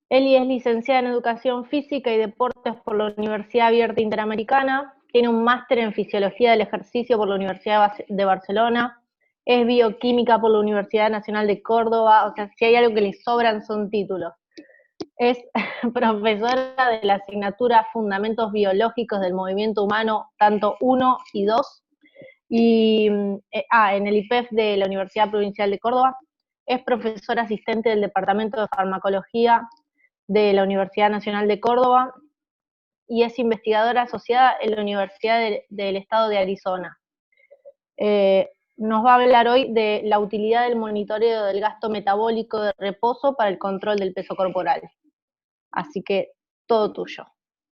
Eli es licenciada en Educación Física y Deportes por la Universidad Abierta Interamericana, tiene un máster en Fisiología del Ejercicio por la Universidad de Barcelona, es bioquímica por la Universidad Nacional de Córdoba, o sea, si hay algo que le sobran son títulos. Es profesora de la asignatura Fundamentos Biológicos del Movimiento Humano, tanto 1 y 2, y en el IPEF de la Universidad Provincial de Córdoba. Es profesora asistente del Departamento de Farmacología de la Universidad Nacional de Córdoba y es investigadora asociada en la Universidad del Estado de Arizona. Nos va a hablar hoy de la utilidad del monitoreo del gasto metabólico de reposo para el control del peso corporal. Así que todo tuyo.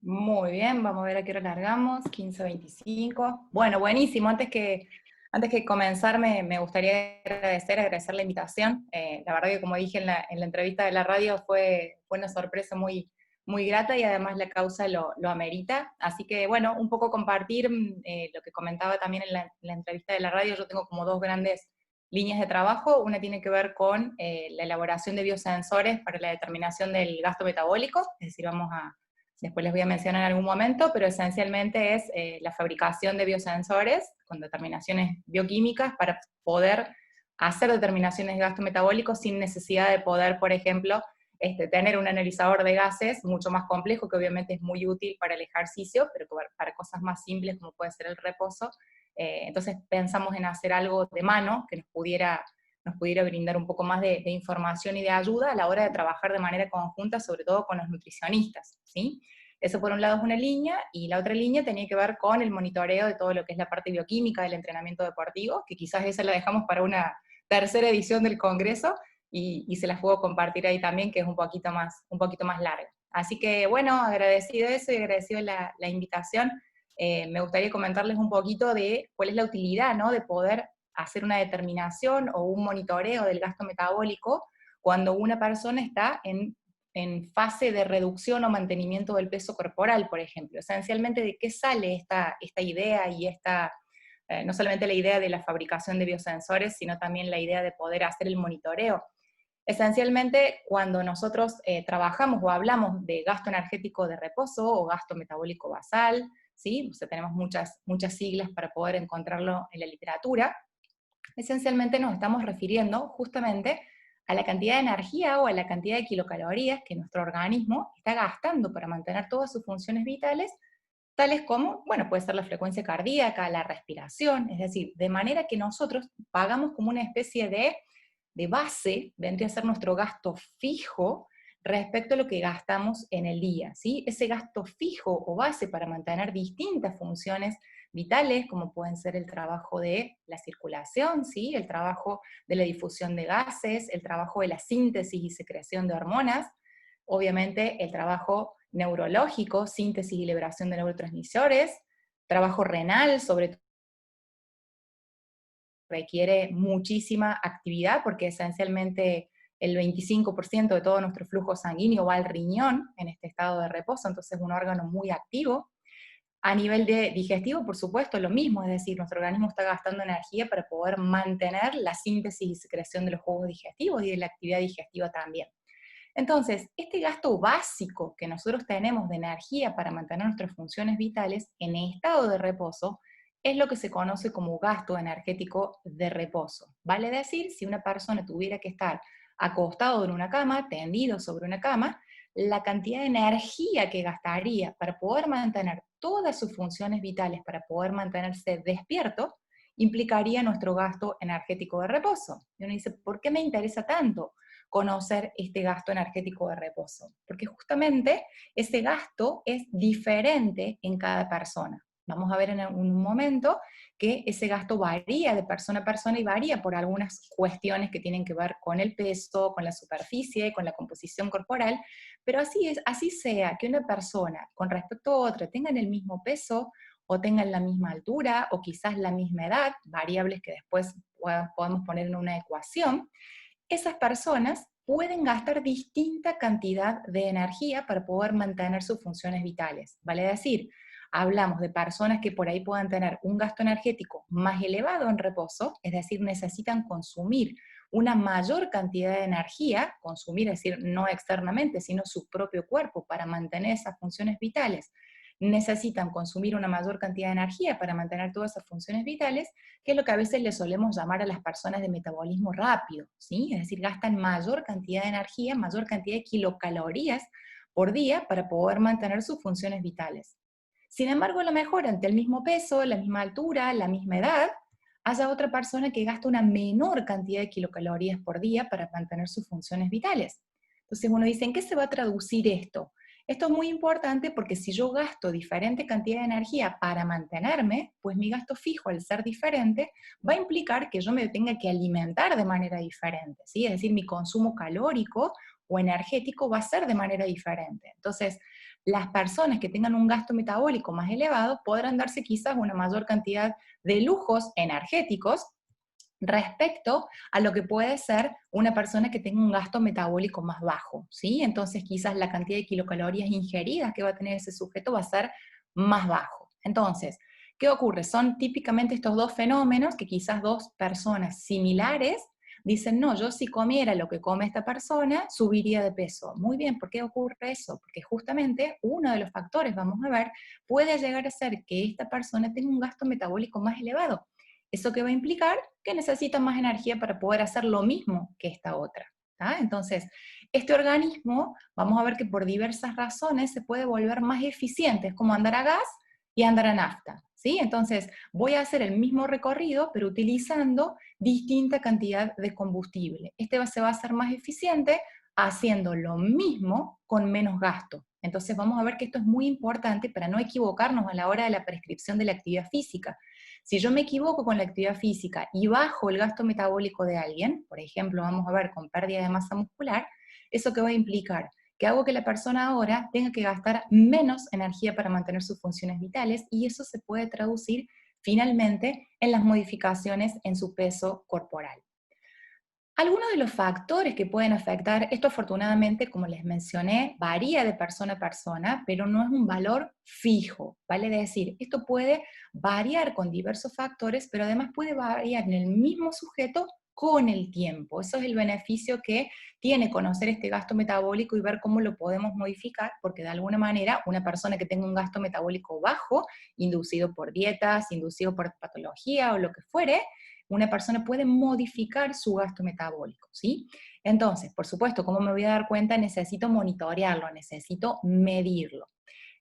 Muy bien, vamos a ver a qué hora largamos, 15:25. Bueno, buenísimo, antes que comenzar me gustaría agradecer la invitación. La verdad que como dije en la entrevista de la radio fue una sorpresa muy, muy grata y además la causa lo amerita. Así que bueno, un poco compartir lo que comentaba también en la entrevista de la radio. Yo tengo como dos grandes líneas de trabajo. Una tiene que ver con la elaboración de biosensores para la determinación del gasto metabólico, es decir, después les voy a mencionar en algún momento, pero esencialmente es la fabricación de biosensores con determinaciones bioquímicas para poder hacer determinaciones de gasto metabólico sin necesidad de poder, por ejemplo, tener un analizador de gases mucho más complejo, que obviamente es muy útil para el ejercicio, pero para cosas más simples como puede ser el reposo. Entonces pensamos en hacer algo de mano que nos pudiera brindar un poco más de información y de ayuda a la hora de trabajar de manera conjunta, sobre todo con los nutricionistas, ¿sí? Eso por un lado es una línea, y la otra línea tenía que ver con el monitoreo de todo lo que es la parte bioquímica del entrenamiento deportivo, que quizás esa la dejamos para una tercera edición del Congreso, y se las puedo compartir ahí también, que es un poquito más larga. Así que bueno, agradecido eso y agradecido la invitación. Me gustaría comentarles un poquito de cuál es la utilidad, ¿no?, de poder hacer una determinación o un monitoreo del gasto metabólico cuando una persona está en fase de reducción o mantenimiento del peso corporal, por ejemplo. Esencialmente, ¿de qué sale esta idea y no solamente la idea de la fabricación de biosensores, sino también la idea de poder hacer el monitoreo? Esencialmente, cuando nosotros trabajamos o hablamos de gasto energético de reposo o gasto metabólico basal, ¿sí? O sea, tenemos muchas siglas para poder encontrarlo en la literatura. Esencialmente nos estamos refiriendo justamente a la cantidad de energía o a la cantidad de kilocalorías que nuestro organismo está gastando para mantener todas sus funciones vitales, tales como, bueno, puede ser la frecuencia cardíaca, la respiración, es decir, de manera que nosotros pagamos como una especie de base, vendría a ser nuestro gasto fijo respecto a lo que gastamos en el día, ¿sí? Ese gasto fijo o base para mantener distintas funciones vitales, como pueden ser el trabajo de la circulación, ¿sí?, el trabajo de la difusión de gases, el trabajo de la síntesis y secreción de hormonas, obviamente el trabajo neurológico, síntesis y liberación de neurotransmisores, trabajo renal, sobre todo requiere muchísima actividad porque esencialmente el 25% de todo nuestro flujo sanguíneo va al riñón en este estado de reposo, entonces es un órgano muy activo. A nivel de digestivo, por supuesto, lo mismo, es decir, nuestro organismo está gastando energía para poder mantener la síntesis y secreción de los jugos digestivos y de la actividad digestiva también. Entonces, este gasto básico que nosotros tenemos de energía para mantener nuestras funciones vitales en estado de reposo es lo que se conoce como gasto energético de reposo. Vale decir, si una persona tuviera que estar acostado en una cama, tendido sobre una cama, la cantidad de energía que gastaría para poder mantener todas sus funciones vitales, para poder mantenerse despierto, implicaría nuestro gasto energético de reposo. Y uno dice, ¿por qué me interesa tanto conocer este gasto energético de reposo? Porque justamente ese gasto es diferente en cada persona. Vamos a ver en un momento que ese gasto varía de persona a persona y varía por algunas cuestiones que tienen que ver con el peso, con la superficie, con la composición corporal, pero así sea que una persona con respecto a otra tengan el mismo peso o tengan la misma altura o quizás la misma edad, variables que después podemos poner en una ecuación, esas personas pueden gastar distinta cantidad de energía para poder mantener sus funciones vitales. Vale decir, hablamos de personas que por ahí puedan tener un gasto energético más elevado en reposo, es decir, necesitan consumir una mayor cantidad de energía, consumir, es decir, no externamente, sino su propio cuerpo para mantener esas funciones vitales, necesitan consumir una mayor cantidad de energía para mantener todas esas funciones vitales, que es lo que a veces le solemos llamar a las personas de metabolismo rápido, ¿sí? Es decir, gastan mayor cantidad de energía, mayor cantidad de kilocalorías por día para poder mantener sus funciones vitales. Sin embargo, a lo mejor ante el mismo peso, la misma altura, la misma edad, haya otra persona que gasta una menor cantidad de kilocalorías por día para mantener sus funciones vitales. Entonces uno dice, ¿en qué se va a traducir esto? Esto es muy importante porque si yo gasto diferente cantidad de energía para mantenerme, pues mi gasto fijo, al ser diferente, va a implicar que yo me tenga que alimentar de manera diferente, ¿sí? Es decir, mi consumo calórico o energético va a ser de manera diferente. Entonces, las personas que tengan un gasto metabólico más elevado podrán darse quizás una mayor cantidad de lujos energéticos respecto a lo que puede ser una persona que tenga un gasto metabólico más bajo, ¿sí? Entonces quizás la cantidad de kilocalorías ingeridas que va a tener ese sujeto va a ser más bajo. Entonces, ¿qué ocurre? Son típicamente estos dos fenómenos que quizás dos personas similares dicen, no, yo si comiera lo que come esta persona, subiría de peso. Muy bien, ¿por qué ocurre eso? Porque justamente uno de los factores, vamos a ver, puede llegar a ser que esta persona tenga un gasto metabólico más elevado. ¿Eso qué va a implicar? Que necesita más energía para poder hacer lo mismo que esta otra. Entonces, este organismo, vamos a ver que por diversas razones se puede volver más eficiente, es como andar a gas y andar a nafta, ¿sí? Entonces, voy a hacer el mismo recorrido, pero utilizando distinta cantidad de combustible. Se va a hacer más eficiente haciendo lo mismo con menos gasto. Entonces, vamos a ver que esto es muy importante para no equivocarnos a la hora de la prescripción de la actividad física. Si yo me equivoco con la actividad física y bajo el gasto metabólico de alguien, por ejemplo, vamos a ver con pérdida de masa muscular, ¿eso qué va a implicar? Que hago que la persona ahora tenga que gastar menos energía para mantener sus funciones vitales y eso se puede traducir finalmente en las modificaciones en su peso corporal. Algunos de los factores que pueden afectar, esto afortunadamente, como les mencioné, varía de persona a persona, pero no es un valor fijo, ¿vale? Es decir, esto puede variar con diversos factores, pero además puede variar en el mismo sujeto con el tiempo. Eso es el beneficio que tiene conocer este gasto metabólico y ver cómo lo podemos modificar, porque de alguna manera una persona que tenga un gasto metabólico bajo, inducido por dietas, inducido por patología o lo que fuere, una persona puede modificar su gasto metabólico, ¿sí? Entonces, por supuesto, ¿cómo me voy a dar cuenta? Necesito monitorearlo, necesito medirlo.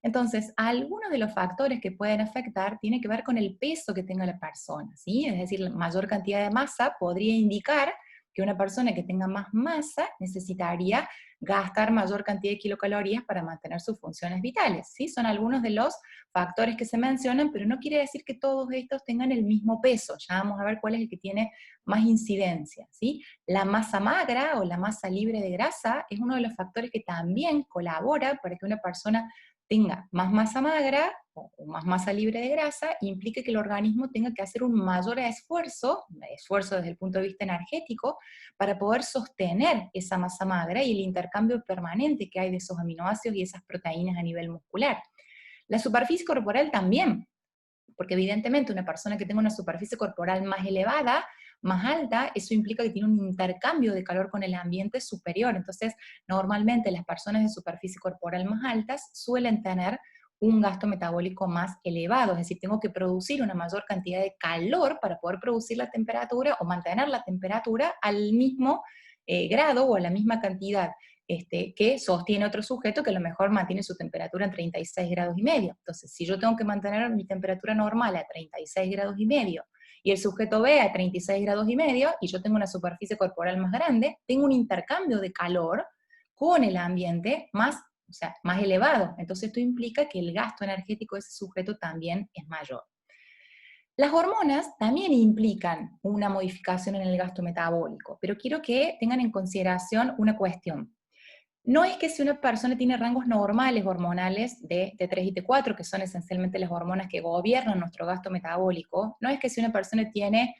Entonces, algunos de los factores que pueden afectar tienen que ver con el peso que tenga la persona, ¿sí? Es decir, la mayor cantidad de masa podría indicar que una persona que tenga más masa necesitaría gastar mayor cantidad de kilocalorías para mantener sus funciones vitales, ¿sí? Son algunos de los factores que se mencionan, pero no quiere decir que todos estos tengan el mismo peso. Ya vamos a ver cuál es el que tiene más incidencia, ¿sí? La masa magra o la masa libre de grasa es uno de los factores que también colabora para que una persona tenga más masa magra o más masa libre de grasa, implica que el organismo tenga que hacer un mayor esfuerzo desde el punto de vista energético, para poder sostener esa masa magra y el intercambio permanente que hay de esos aminoácidos y esas proteínas a nivel muscular. La superficie corporal también, porque evidentemente una persona que tenga una superficie corporal más elevada, más alta, eso implica que tiene un intercambio de calor con el ambiente superior. Entonces, normalmente las personas de superficie corporal más altas suelen tener un gasto metabólico más elevado, es decir, tengo que producir una mayor cantidad de calor para poder producir la temperatura o mantener la temperatura al mismo grado o a la misma cantidad que sostiene otro sujeto que a lo mejor mantiene su temperatura en 36 grados y medio. Entonces, si yo tengo que mantener mi temperatura normal a 36 grados y medio y el sujeto B a 36 grados y medio y yo tengo una superficie corporal más grande, tengo un intercambio de calor con el ambiente más elevado. Entonces, esto implica que el gasto energético de ese sujeto también es mayor. Las hormonas también implican una modificación en el gasto metabólico, pero quiero que tengan en consideración una cuestión. No es que si una persona tiene rangos normales hormonales de T3 y T4, que son esencialmente las hormonas que gobiernan nuestro gasto metabólico, no es que si una persona tiene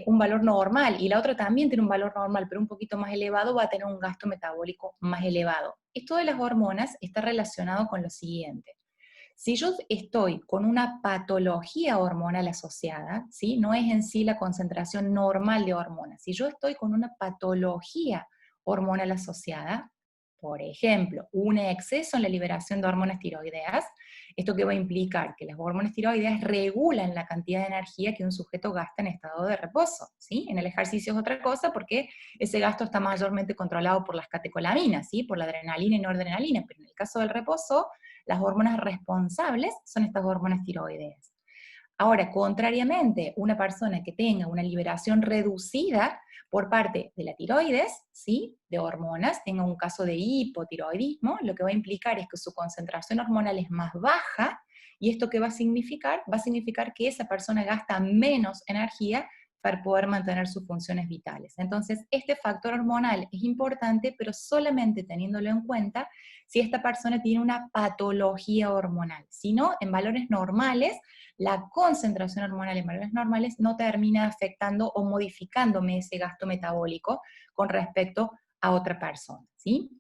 un valor normal y la otra también tiene un valor normal, pero un poquito más elevado, va a tener un gasto metabólico más elevado. Esto de las hormonas está relacionado con lo siguiente. Si yo estoy con una patología hormonal asociada, ¿sí? No es en sí la concentración normal de hormonas. Si yo estoy con una patología hormonal asociada, por ejemplo, un exceso en la liberación de hormonas tiroideas, ¿esto qué va a implicar? Que las hormonas tiroideas regulan la cantidad de energía que un sujeto gasta en estado de reposo, ¿sí? En el ejercicio es otra cosa porque ese gasto está mayormente controlado por las catecolaminas, ¿sí? Por la adrenalina y noradrenalina, pero en el caso del reposo, las hormonas responsables son estas hormonas tiroideas. Ahora, contrariamente, una persona que tenga una liberación reducida por parte de la tiroides, ¿sí? De hormonas, tenga un caso de hipotiroidismo, lo que va a implicar es que su concentración hormonal es más baja, y esto qué va a significar? Va a significar que esa persona gasta menos energía para poder mantener sus funciones vitales. Entonces, este factor hormonal es importante, pero solamente teniéndolo en cuenta si esta persona tiene una patología hormonal. Si no, en valores normales, la concentración hormonal en valores normales no termina afectando o modificándome ese gasto metabólico con respecto a otra persona, ¿sí?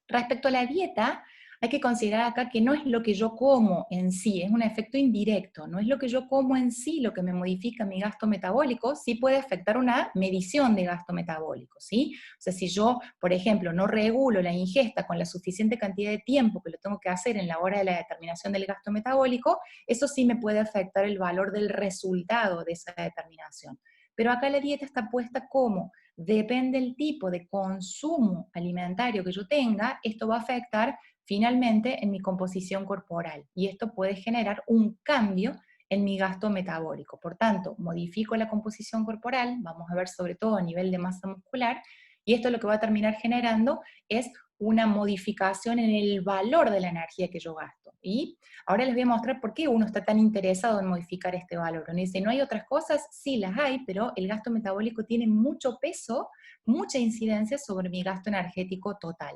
Respecto a la dieta, hay que considerar acá que no es lo que yo como en sí, es un efecto indirecto, no es lo que yo como en sí lo que me modifica mi gasto metabólico, sí puede afectar una medición de gasto metabólico, ¿sí? O sea, si yo, por ejemplo, no regulo la ingesta con la suficiente cantidad de tiempo que lo tengo que hacer en la hora de la determinación del gasto metabólico, eso sí me puede afectar el valor del resultado de esa determinación. Pero acá la dieta está puesta como depende del tipo de consumo alimentario que yo tenga, esto va a afectar finalmente en mi composición corporal y esto puede generar un cambio en mi gasto metabólico. Por tanto, modifico la composición corporal, vamos a ver sobre todo a nivel de masa muscular, y esto lo que va a terminar generando es una modificación en el valor de la energía que yo gasto. Y ahora les voy a mostrar por qué uno está tan interesado en modificar este valor. Uno dice, ¿no hay otras cosas? Sí, las hay, pero el gasto metabólico tiene mucho peso, mucha incidencia sobre mi gasto energético total.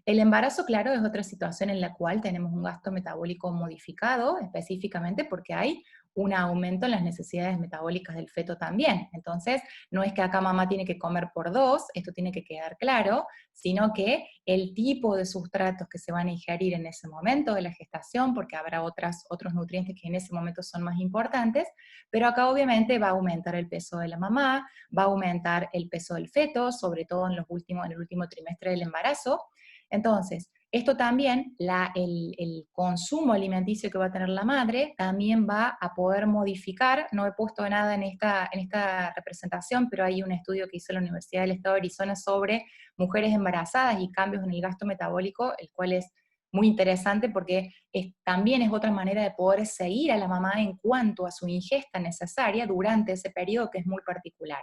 El embarazo, claro, es otra situación en la cual tenemos un gasto metabólico modificado, específicamente porque hay un aumento en las necesidades metabólicas del feto también. Entonces, no es que acá mamá tiene que comer por dos, esto tiene que quedar claro, sino que el tipo de sustratos que se van a ingerir en ese momento de la gestación, porque habrá otros nutrientes que en ese momento son más importantes, pero acá obviamente va a aumentar el peso de la mamá, va a aumentar el peso del feto, sobre todo en el último trimestre del embarazo. Entonces, esto también, el consumo alimenticio que va a tener la madre, también va a poder modificar, no he puesto nada en esta representación, pero hay un estudio que hizo la Universidad del Estado de Arizona sobre mujeres embarazadas y cambios en el gasto metabólico, el cual es muy interesante porque también es otra manera de poder seguir a la mamá en cuanto a su ingesta necesaria durante ese periodo que es muy particular.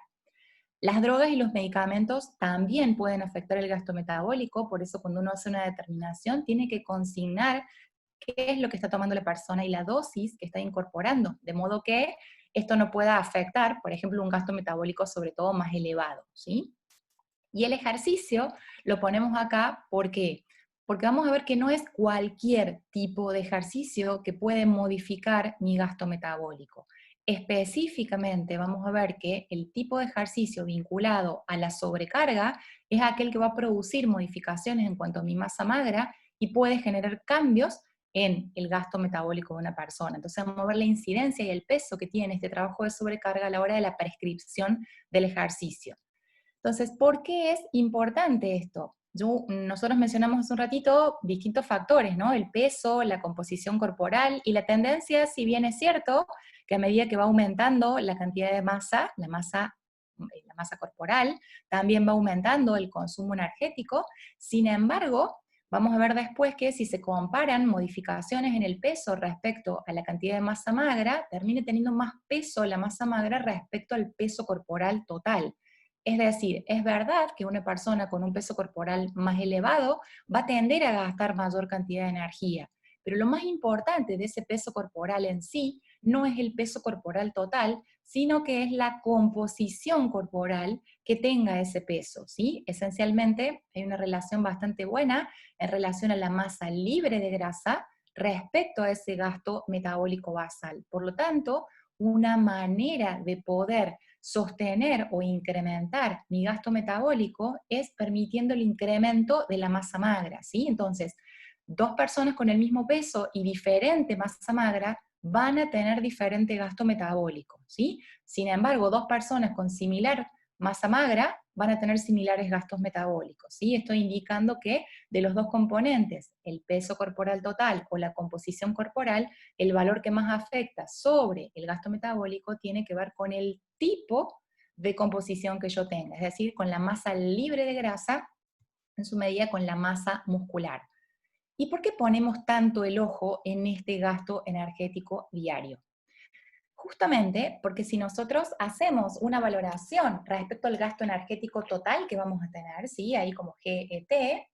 Las drogas y los medicamentos también pueden afectar el gasto metabólico, por eso cuando uno hace una determinación tiene que consignar qué es lo que está tomando la persona y la dosis que está incorporando, de modo que esto no pueda afectar, por ejemplo, un gasto metabólico sobre todo más elevado, ¿sí? Y el ejercicio lo ponemos acá, ¿por qué? Porque vamos a ver que no es cualquier tipo de ejercicio que puede modificar mi gasto metabólico. Específicamente vamos a ver que el tipo de ejercicio vinculado a la sobrecarga es aquel que va a producir modificaciones en cuanto a mi masa magra y puede generar cambios en el gasto metabólico de una persona. Entonces vamos a ver la incidencia y el peso que tiene este trabajo de sobrecarga a la hora de la prescripción del ejercicio. Entonces, ¿por qué es importante esto? Nosotros mencionamos hace un ratito distintos factores, ¿no? El peso, la composición corporal y la tendencia, si bien es cierto, que a medida que va aumentando la cantidad de masa, la masa corporal, también va aumentando el consumo energético. Sin embargo, vamos a ver después que si se comparan modificaciones en el peso respecto a la cantidad de masa magra, termina teniendo más peso la masa magra respecto al peso corporal total. Es decir, es verdad que una persona con un peso corporal más elevado va a tender a gastar mayor cantidad de energía, pero lo más importante de ese peso corporal en sí no es el peso corporal total, sino que es la composición corporal que tenga ese peso, ¿sí? Esencialmente hay una relación bastante buena en relación a la masa libre de grasa respecto a ese gasto metabólico basal. Por lo tanto, una manera de poder sostener o incrementar mi gasto metabólico es permitiendo el incremento de la masa magra, ¿sí? Entonces, dos personas con el mismo peso y diferente masa magra van a tener diferente gasto metabólico, ¿sí? Sin embargo, dos personas con similar masa magra van a tener similares gastos metabólicos, ¿sí? Estoy indicando que de los dos componentes, el peso corporal total o la composición corporal, el valor que más afecta sobre el gasto metabólico tiene que ver con el tipo de composición que yo tenga, es decir, con la masa libre de grasa, en su medida con la masa muscular. ¿Y por qué ponemos tanto el ojo en este gasto energético diario? Justamente porque si nosotros hacemos una valoración respecto al gasto energético total que vamos a tener, ¿sí? Ahí como GET,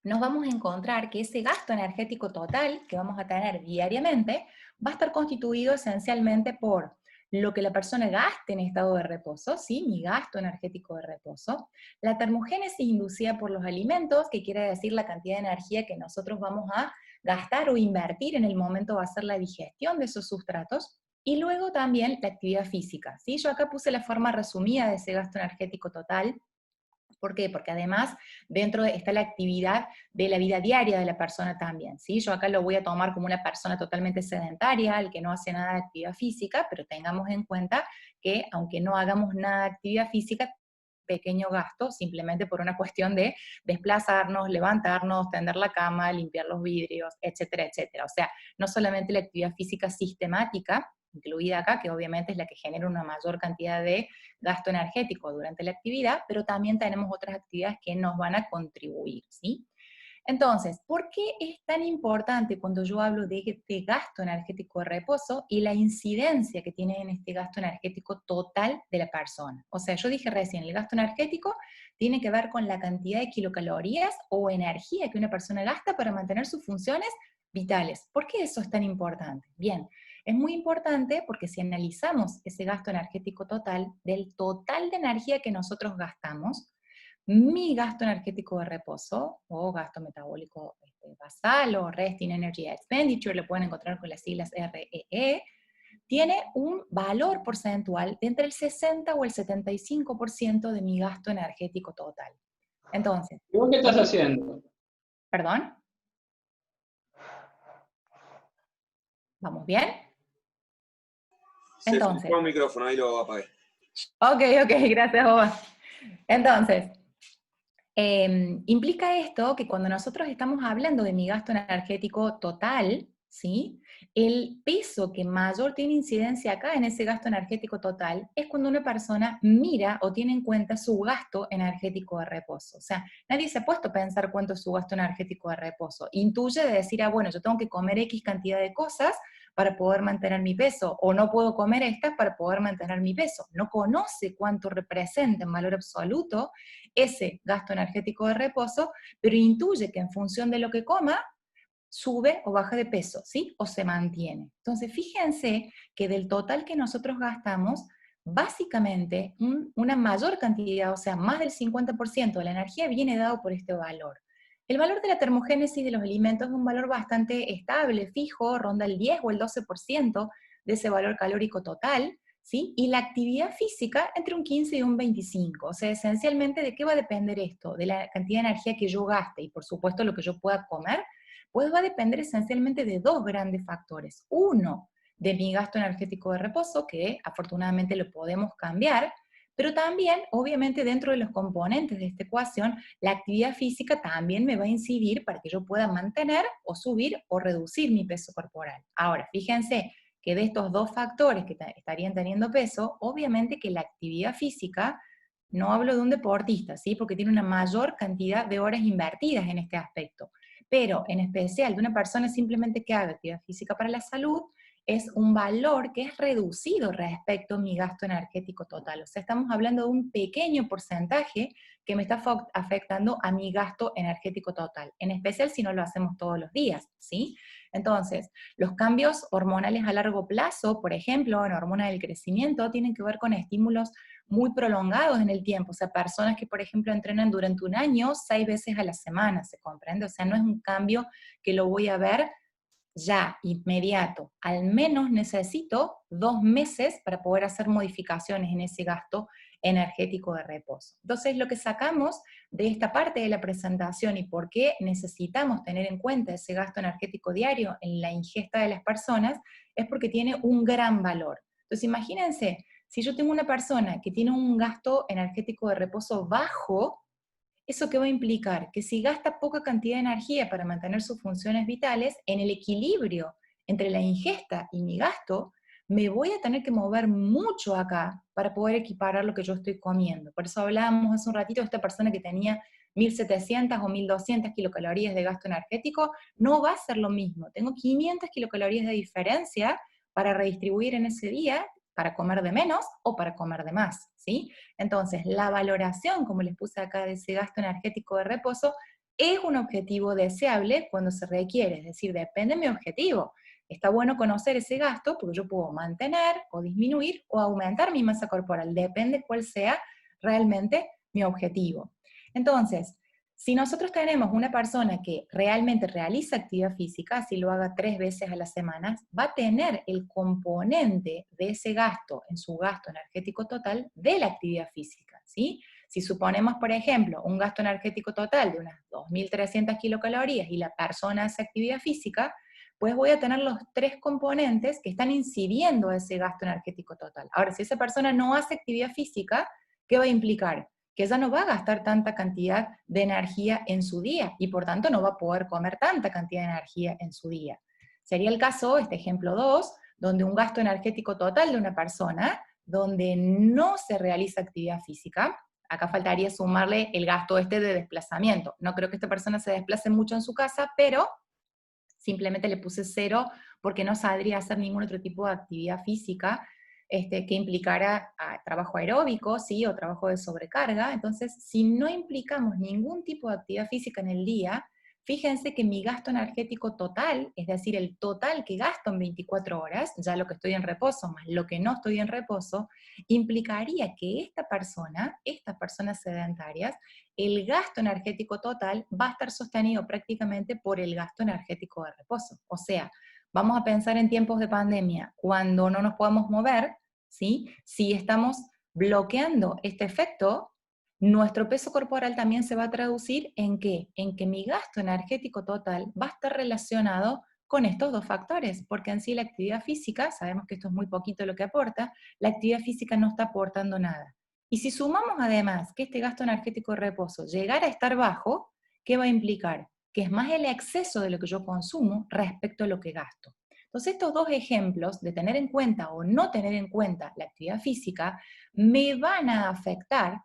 nos vamos a encontrar que ese gasto energético total que vamos a tener diariamente va a estar constituido esencialmente por lo que la persona gaste en estado de reposo, ¿sí? Mi gasto energético de reposo, la termogénesis inducida por los alimentos, que quiere decir la cantidad de energía que nosotros vamos a gastar o invertir en el momento de hacer la digestión de esos sustratos, y luego también la actividad física, ¿sí? Yo acá puse la forma resumida de ese gasto energético total. ¿Por qué? Porque además dentro está la actividad de la vida diaria de la persona también, ¿sí? Yo acá lo voy a tomar como una persona totalmente sedentaria, el que no hace nada de actividad física, pero tengamos en cuenta que aunque no hagamos nada de actividad física, pequeño gasto, simplemente por una cuestión de desplazarnos, levantarnos, tender la cama, limpiar los vidrios, etcétera, etcétera. O sea, no solamente la actividad física sistemática, incluida acá, que obviamente es la que genera una mayor cantidad de gasto energético durante la actividad, pero también tenemos otras actividades que nos van a contribuir, ¿sí? Entonces, ¿por qué es tan importante cuando yo hablo de este gasto energético de reposo y la incidencia que tiene en este gasto energético total de la persona? O sea, yo dije recién, el gasto energético tiene que ver con la cantidad de kilocalorías o energía que una persona gasta para mantener sus funciones vitales. ¿Por qué eso es tan importante? Bien, es muy importante porque si analizamos ese gasto energético total, del total de energía que nosotros gastamos, mi gasto energético de reposo, o gasto metabólico basal, o Resting Energy Expenditure, lo pueden encontrar con las siglas REE, tiene un valor porcentual de entre el 60 o el 75% de mi gasto energético total. Entonces, ¿Y vos qué estás haciendo? ¿perdón? ¿Vamos bien? Se Entonces, filtró un micrófono, ahí lo apagué. ok, gracias, Boba. Entonces, implica esto que cuando nosotros estamos hablando de mi gasto energético total, ¿sí? El peso que mayor tiene incidencia acá en ese gasto energético total es cuando una persona mira o tiene en cuenta su gasto energético de reposo. O sea, nadie se ha puesto a pensar cuánto es su gasto energético de reposo. Intuye de decir, bueno, yo tengo que comer X cantidad de cosas para poder mantener mi peso, o no puedo comer estas para poder mantener mi peso. No conoce cuánto representa en valor absoluto ese gasto energético de reposo, pero intuye que en función de lo que coma, sube o baja de peso, ¿sí? O se mantiene. Entonces, fíjense que del total que nosotros gastamos, básicamente una mayor cantidad, o sea, más del 50% de la energía viene dado por este valor. El valor de la termogénesis de los alimentos es un valor bastante estable, fijo, ronda el 10 o el 12% de ese valor calórico total, ¿sí? Y la actividad física entre un 15 y un 25. O sea, esencialmente, ¿de qué va a depender esto? De la cantidad de energía que yo gaste y, por supuesto, lo que yo pueda comer, pues va a depender esencialmente de dos grandes factores. Uno, de mi gasto energético de reposo, que afortunadamente lo podemos cambiar, pero también, obviamente, dentro de los componentes de esta ecuación, la actividad física también me va a incidir para que yo pueda mantener o subir o reducir mi peso corporal. Ahora, fíjense que de estos dos factores que estarían teniendo peso, obviamente que la actividad física, no hablo de un deportista, ¿sí? Porque tiene una mayor cantidad de horas invertidas en este aspecto, pero en especial de una persona simplemente que haga actividad física para la salud, es un valor que es reducido respecto a mi gasto energético total. O sea, estamos hablando de un pequeño porcentaje que me está afectando a mi gasto energético total, en especial si no lo hacemos todos los días, ¿sí? Entonces, los cambios hormonales a largo plazo, por ejemplo, en hormona del crecimiento, tienen que ver con estímulos muy prolongados en el tiempo. O sea, personas que, por ejemplo, entrenan durante un año, 6 veces a la semana, ¿se comprende? O sea, no es un cambio que lo voy a ver ya, inmediato. Al menos necesito 2 meses para poder hacer modificaciones en ese gasto energético de reposo. Entonces, lo que sacamos de esta parte de la presentación y por qué necesitamos tener en cuenta ese gasto energético diario en la ingesta de las personas, es porque tiene un gran valor. Entonces imagínense, si yo tengo una persona que tiene un gasto energético de reposo bajo, ¿eso qué va a implicar? Que si gasta poca cantidad de energía para mantener sus funciones vitales, en el equilibrio entre la ingesta y mi gasto, me voy a tener que mover mucho acá para poder equiparar lo que yo estoy comiendo. Por eso hablábamos hace un ratito de esta persona que tenía 1.700 o 1.200 kilocalorías de gasto energético, no va a ser lo mismo. Tengo 500 kilocalorías de diferencia para redistribuir en ese día, para comer de menos o para comer de más, ¿sí? Entonces, la valoración, como les puse acá, de ese gasto energético de reposo, es un objetivo deseable cuando se requiere, es decir, depende de mi objetivo. Está bueno conocer ese gasto porque yo puedo mantener o disminuir o aumentar mi masa corporal, depende cuál sea realmente mi objetivo. Entonces, si nosotros tenemos una persona que realmente realiza actividad física, si lo haga 3 veces a la semana, va a tener el componente de ese gasto en su gasto energético total de la actividad física, ¿sí? Si suponemos, por ejemplo, un gasto energético total de unas 2.300 kilocalorías y la persona hace actividad física, pues voy a tener los 3 componentes que están incidiendo a ese gasto energético total. Ahora, si esa persona no hace actividad física, ¿qué va a implicar? Que ella no va a gastar tanta cantidad de energía en su día y por tanto no va a poder comer tanta cantidad de energía en su día. Sería el caso, este ejemplo 2, donde un gasto energético total de una persona, donde no se realiza actividad física, acá faltaría sumarle el gasto este de desplazamiento. No creo que esta persona se desplace mucho en su casa, pero simplemente le puse 0 porque no saldría a hacer ningún otro tipo de actividad física que implicara trabajo aeróbico, ¿sí? O trabajo de sobrecarga. Entonces, si no implicamos ningún tipo de actividad física en el día, fíjense que mi gasto energético total, es decir, el total que gasto en 24 horas, ya lo que estoy en reposo más lo que no estoy en reposo, implicaría que estas personas sedentarias, el gasto energético total va a estar sostenido prácticamente por el gasto energético de reposo. O sea, vamos a pensar en tiempos de pandemia, cuando no nos podemos mover, ¿sí? Si estamos bloqueando este efecto, nuestro peso corporal también se va a traducir ¿en qué? En que mi gasto energético total va a estar relacionado con estos 2 factores, porque en sí la actividad física, sabemos que esto es muy poquito lo que aporta, la actividad física no está aportando nada. Y si sumamos además que este gasto energético de reposo llegara a estar bajo, ¿qué va a implicar? Que es más el exceso de lo que yo consumo respecto a lo que gasto. Entonces, estos 2 ejemplos de tener en cuenta o no tener en cuenta la actividad física me van a afectar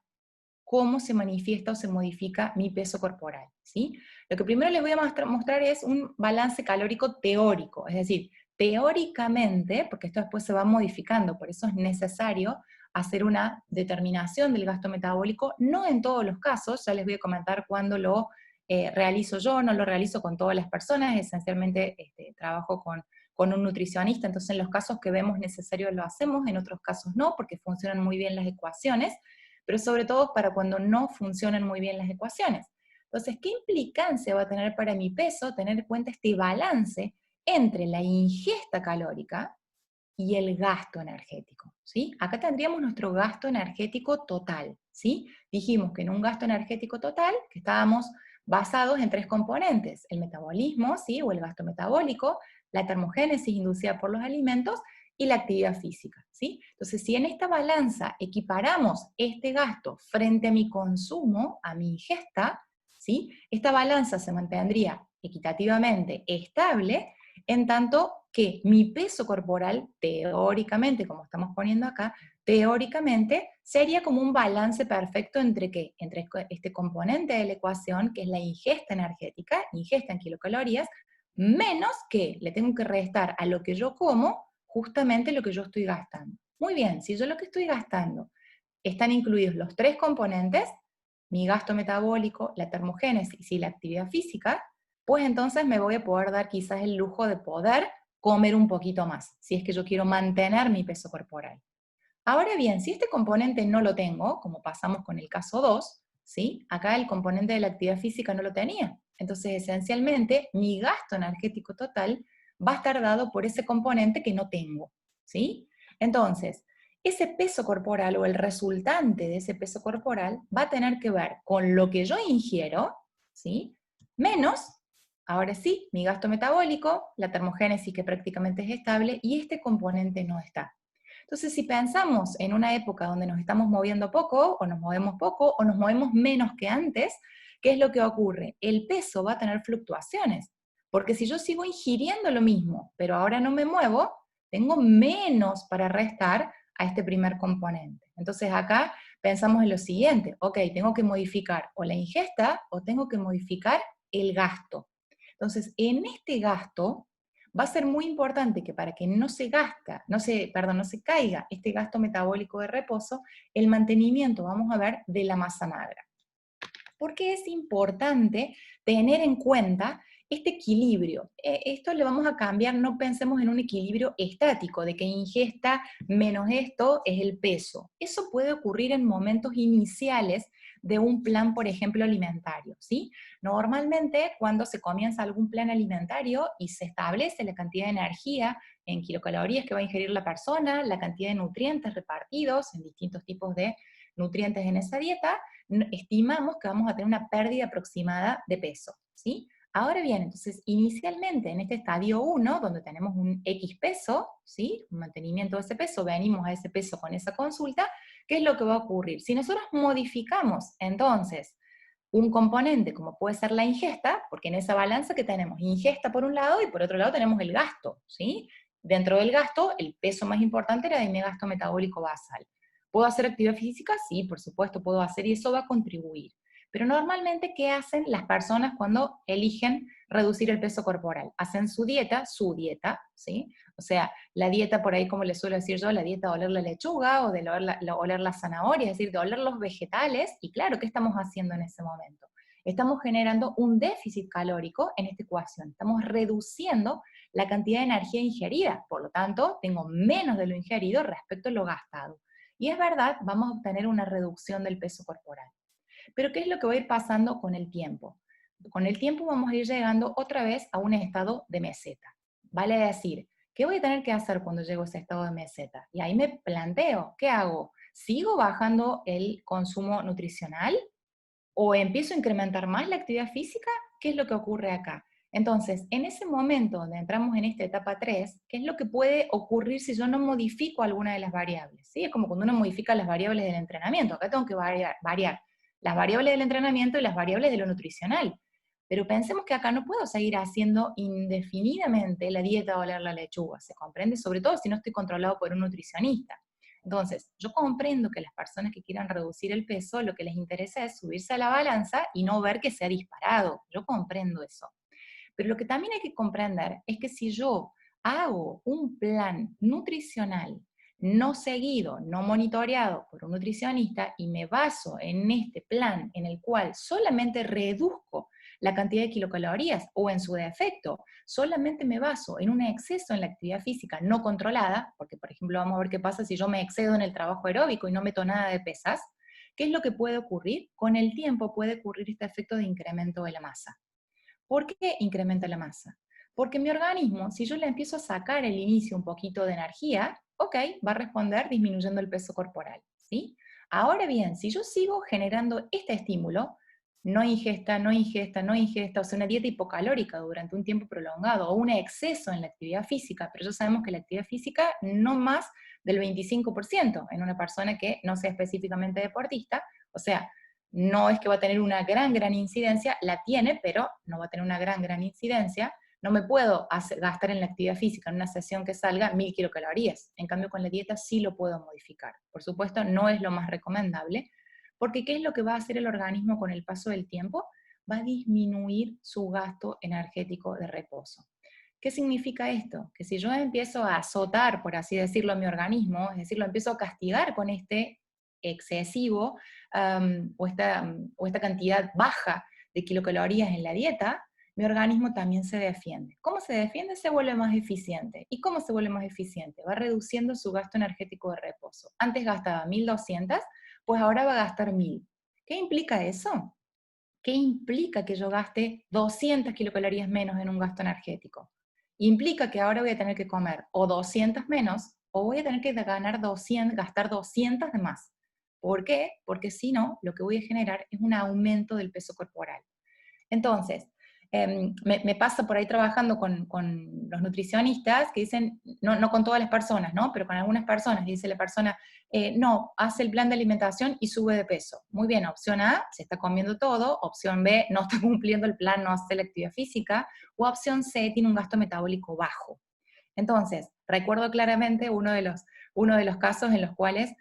cómo se manifiesta o se modifica mi peso corporal, ¿sí? Lo que primero les voy a mostrar es un balance calórico teórico, es decir, teóricamente, porque esto después se va modificando, por eso es necesario hacer una determinación del gasto metabólico, no en todos los casos, ya les voy a comentar cuándo lo realizo yo, no lo realizo con todas las personas, esencialmente trabajo con un nutricionista, entonces en los casos que vemos necesario lo hacemos, en otros casos no, porque funcionan muy bien las ecuaciones, pero sobre todo para cuando no funcionan muy bien las ecuaciones. Entonces, ¿qué implicancia va a tener para mi peso tener en cuenta este balance entre la ingesta calórica y el gasto energético? ¿Sí? Acá tendríamos nuestro gasto energético total, ¿sí? Dijimos que en un gasto energético total, que estábamos basados en 3 componentes, el metabolismo, ¿sí? O el gasto metabólico, la termogénesis inducida por los alimentos y la actividad física, ¿sí? Entonces, si en esta balanza equiparamos este gasto frente a mi consumo, a mi ingesta, ¿sí? Esta balanza se mantendría equitativamente estable, en tanto que mi peso corporal, teóricamente, como estamos poniendo acá, teóricamente sería como un balance perfecto entre ¿qué? Entre este componente de la ecuación, que es la ingesta energética, ingesta en kilocalorías, menos que le tengo que restar a lo que yo como, justamente lo que yo estoy gastando. Muy bien, si yo lo que estoy gastando están incluidos los 3 componentes, mi gasto metabólico, la termogénesis y la actividad física, pues entonces me voy a poder dar quizás el lujo de poder comer un poquito más, si es que yo quiero mantener mi peso corporal. Ahora bien, si este componente no lo tengo, como pasamos con el caso 2, ¿sí? Acá el componente de la actividad física no lo tenía. Entonces, esencialmente, mi gasto energético total va a estar dado por ese componente que no tengo, ¿sí? Entonces, ese peso corporal o el resultante de ese peso corporal va a tener que ver con lo que yo ingiero, ¿sí? Menos, ahora sí, mi gasto metabólico, la termogénesis que prácticamente es estable, y este componente no está. Entonces, si pensamos en una época donde nos estamos moviendo poco, o nos movemos poco, o nos movemos menos que antes, ¿qué es lo que ocurre? El peso va a tener fluctuaciones, porque si yo sigo ingiriendo lo mismo, pero ahora no me muevo, tengo menos para restar a este primer componente. Entonces acá pensamos en lo siguiente, ok, tengo que modificar o la ingesta o tengo que modificar el gasto. Entonces, en este gasto va a ser muy importante que para que no se no se caiga este gasto metabólico de reposo, el mantenimiento, vamos a ver, de la masa magra. ¿Por qué es importante tener en cuenta este equilibrio? Esto le vamos a cambiar, no pensemos en un equilibrio estático, de que ingesta menos esto es el peso. Eso puede ocurrir en momentos iniciales de un plan, por ejemplo, alimentario, ¿sí? Normalmente, cuando se comienza algún plan alimentario y se establece la cantidad de energía en kilocalorías que va a ingerir la persona, la cantidad de nutrientes repartidos en distintos tipos de nutrientes en esa dieta, estimamos que vamos a tener una pérdida aproximada de peso, ¿sí? Ahora bien, entonces, inicialmente en este estadio 1, donde tenemos un X peso, ¿sí? Un mantenimiento de ese peso, venimos a ese peso con esa consulta, ¿qué es lo que va a ocurrir? Si nosotros modificamos, entonces, un componente como puede ser la ingesta, porque en esa balanza que tenemos ingesta por un lado y por otro lado tenemos el gasto, ¿sí? Dentro del gasto, el peso más importante era de mi gasto metabólico basal. ¿Puedo hacer actividad física? Sí, por supuesto puedo hacer y eso va a contribuir. Pero normalmente, ¿qué hacen las personas cuando eligen reducir el peso corporal? Hacen su dieta, ¿sí? O sea, la dieta por ahí, como les suelo decir yo, la dieta de oler la lechuga o de oler la zanahoria, es decir, de oler los vegetales. Y claro, ¿qué estamos haciendo en ese momento? Estamos generando un déficit calórico en esta ecuación. Estamos reduciendo la cantidad de energía ingerida. Por lo tanto, tengo menos de lo ingerido respecto a lo gastado. Y es verdad, vamos a obtener una reducción del peso corporal. Pero ¿qué es lo que va a ir pasando con el tiempo? Con el tiempo vamos a ir llegando otra vez a un estado de meseta. Vale decir, ¿qué voy a tener que hacer cuando llego a ese estado de meseta? Y ahí me planteo, ¿qué hago? ¿Sigo bajando el consumo nutricional? ¿O empiezo a incrementar más la actividad física? ¿Qué es lo que ocurre acá? Entonces, en ese momento donde entramos en esta etapa 3, ¿qué es lo que puede ocurrir si yo no modifico alguna de las variables? ¿Sí? Es como cuando uno modifica las variables del entrenamiento. Acá tengo que variar las variables del entrenamiento y las variables de lo nutricional. Pero pensemos que acá no puedo seguir haciendo indefinidamente la dieta de oler la lechuga. ¿Se comprende? Sobre todo si no estoy controlado por un nutricionista. Entonces, yo comprendo que las personas que quieran reducir el peso, lo que les interesa es subirse a la balanza y no ver que se ha disparado. Yo comprendo eso. Pero lo que también hay que comprender es que si yo hago un plan nutricional no seguido, no monitoreado por un nutricionista y me baso en este plan en el cual solamente reduzco la cantidad de kilocalorías o en su defecto, solamente me baso en un exceso en la actividad física no controlada, porque por ejemplo vamos a ver qué pasa si yo me excedo en el trabajo aeróbico y no meto nada de pesas, ¿qué es lo que puede ocurrir? Con el tiempo puede ocurrir este efecto de incremento de la masa. ¿Por qué incrementa la masa? Porque mi organismo, si yo le empiezo a sacar al inicio un poquito de energía, ok, va a responder disminuyendo el peso corporal, ¿sí? Ahora bien, si yo sigo generando este estímulo, no ingesta, no ingesta, no ingesta, o sea, una dieta hipocalórica durante un tiempo prolongado, o un exceso en la actividad física, pero ya sabemos que la actividad física no más del 25% en una persona que no sea específicamente deportista, o sea, no es que va a tener una gran incidencia, la tiene, pero no va a tener una gran incidencia. No me puedo gastar en la actividad física en una sesión que salga 1000 kilocalorías. En cambio, con la dieta sí lo puedo modificar. Por supuesto, no es lo más recomendable, porque ¿qué es lo que va a hacer el organismo con el paso del tiempo? Va a disminuir su gasto energético de reposo. ¿Qué significa esto? Que si yo empiezo a azotar, por así decirlo, a mi organismo, es decir, lo empiezo a castigar con este excesivo o esta cantidad baja de kilocalorías en la dieta, mi organismo también se defiende. ¿Cómo se defiende? Se vuelve más eficiente. ¿Y cómo se vuelve más eficiente? Va reduciendo su gasto energético de reposo. Antes gastaba 1200, pues ahora va a gastar 1000. ¿Qué implica eso? ¿Qué implica que yo gaste 200 kilocalorías menos en un gasto energético? Implica que ahora voy a tener que comer o 200 menos o voy a tener que ganar 200, gastar 200 de más. ¿Por qué? Porque si no, lo que voy a generar es un aumento del peso corporal. Entonces, me pasa por ahí trabajando con los nutricionistas que dicen, no con todas las personas, ¿no? Pero con algunas personas, dice la persona, no, hace el plan de alimentación y sube de peso. Muy bien, opción A, se está comiendo todo, opción B, no está cumpliendo el plan, no hace la actividad física, o opción C, tiene un gasto metabólico bajo. Entonces, recuerdo claramente uno de los casos en los cuales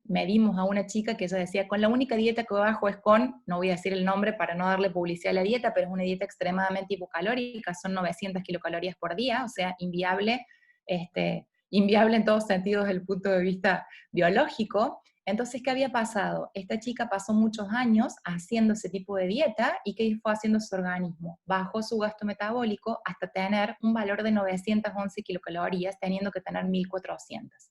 medimos a una chica que ella decía, con la única dieta que bajo es con, no voy a decir el nombre para no darle publicidad a la dieta, pero es una dieta extremadamente hipocalórica, son 900 kilocalorías por día, o sea, inviable, inviable en todos sentidos desde el punto de vista biológico. Entonces, ¿qué había pasado? Esta chica pasó muchos años haciendo ese tipo de dieta, y ¿qué fue haciendo su organismo? Bajó su gasto metabólico hasta tener un valor de 911 kilocalorías, teniendo que tener 1400.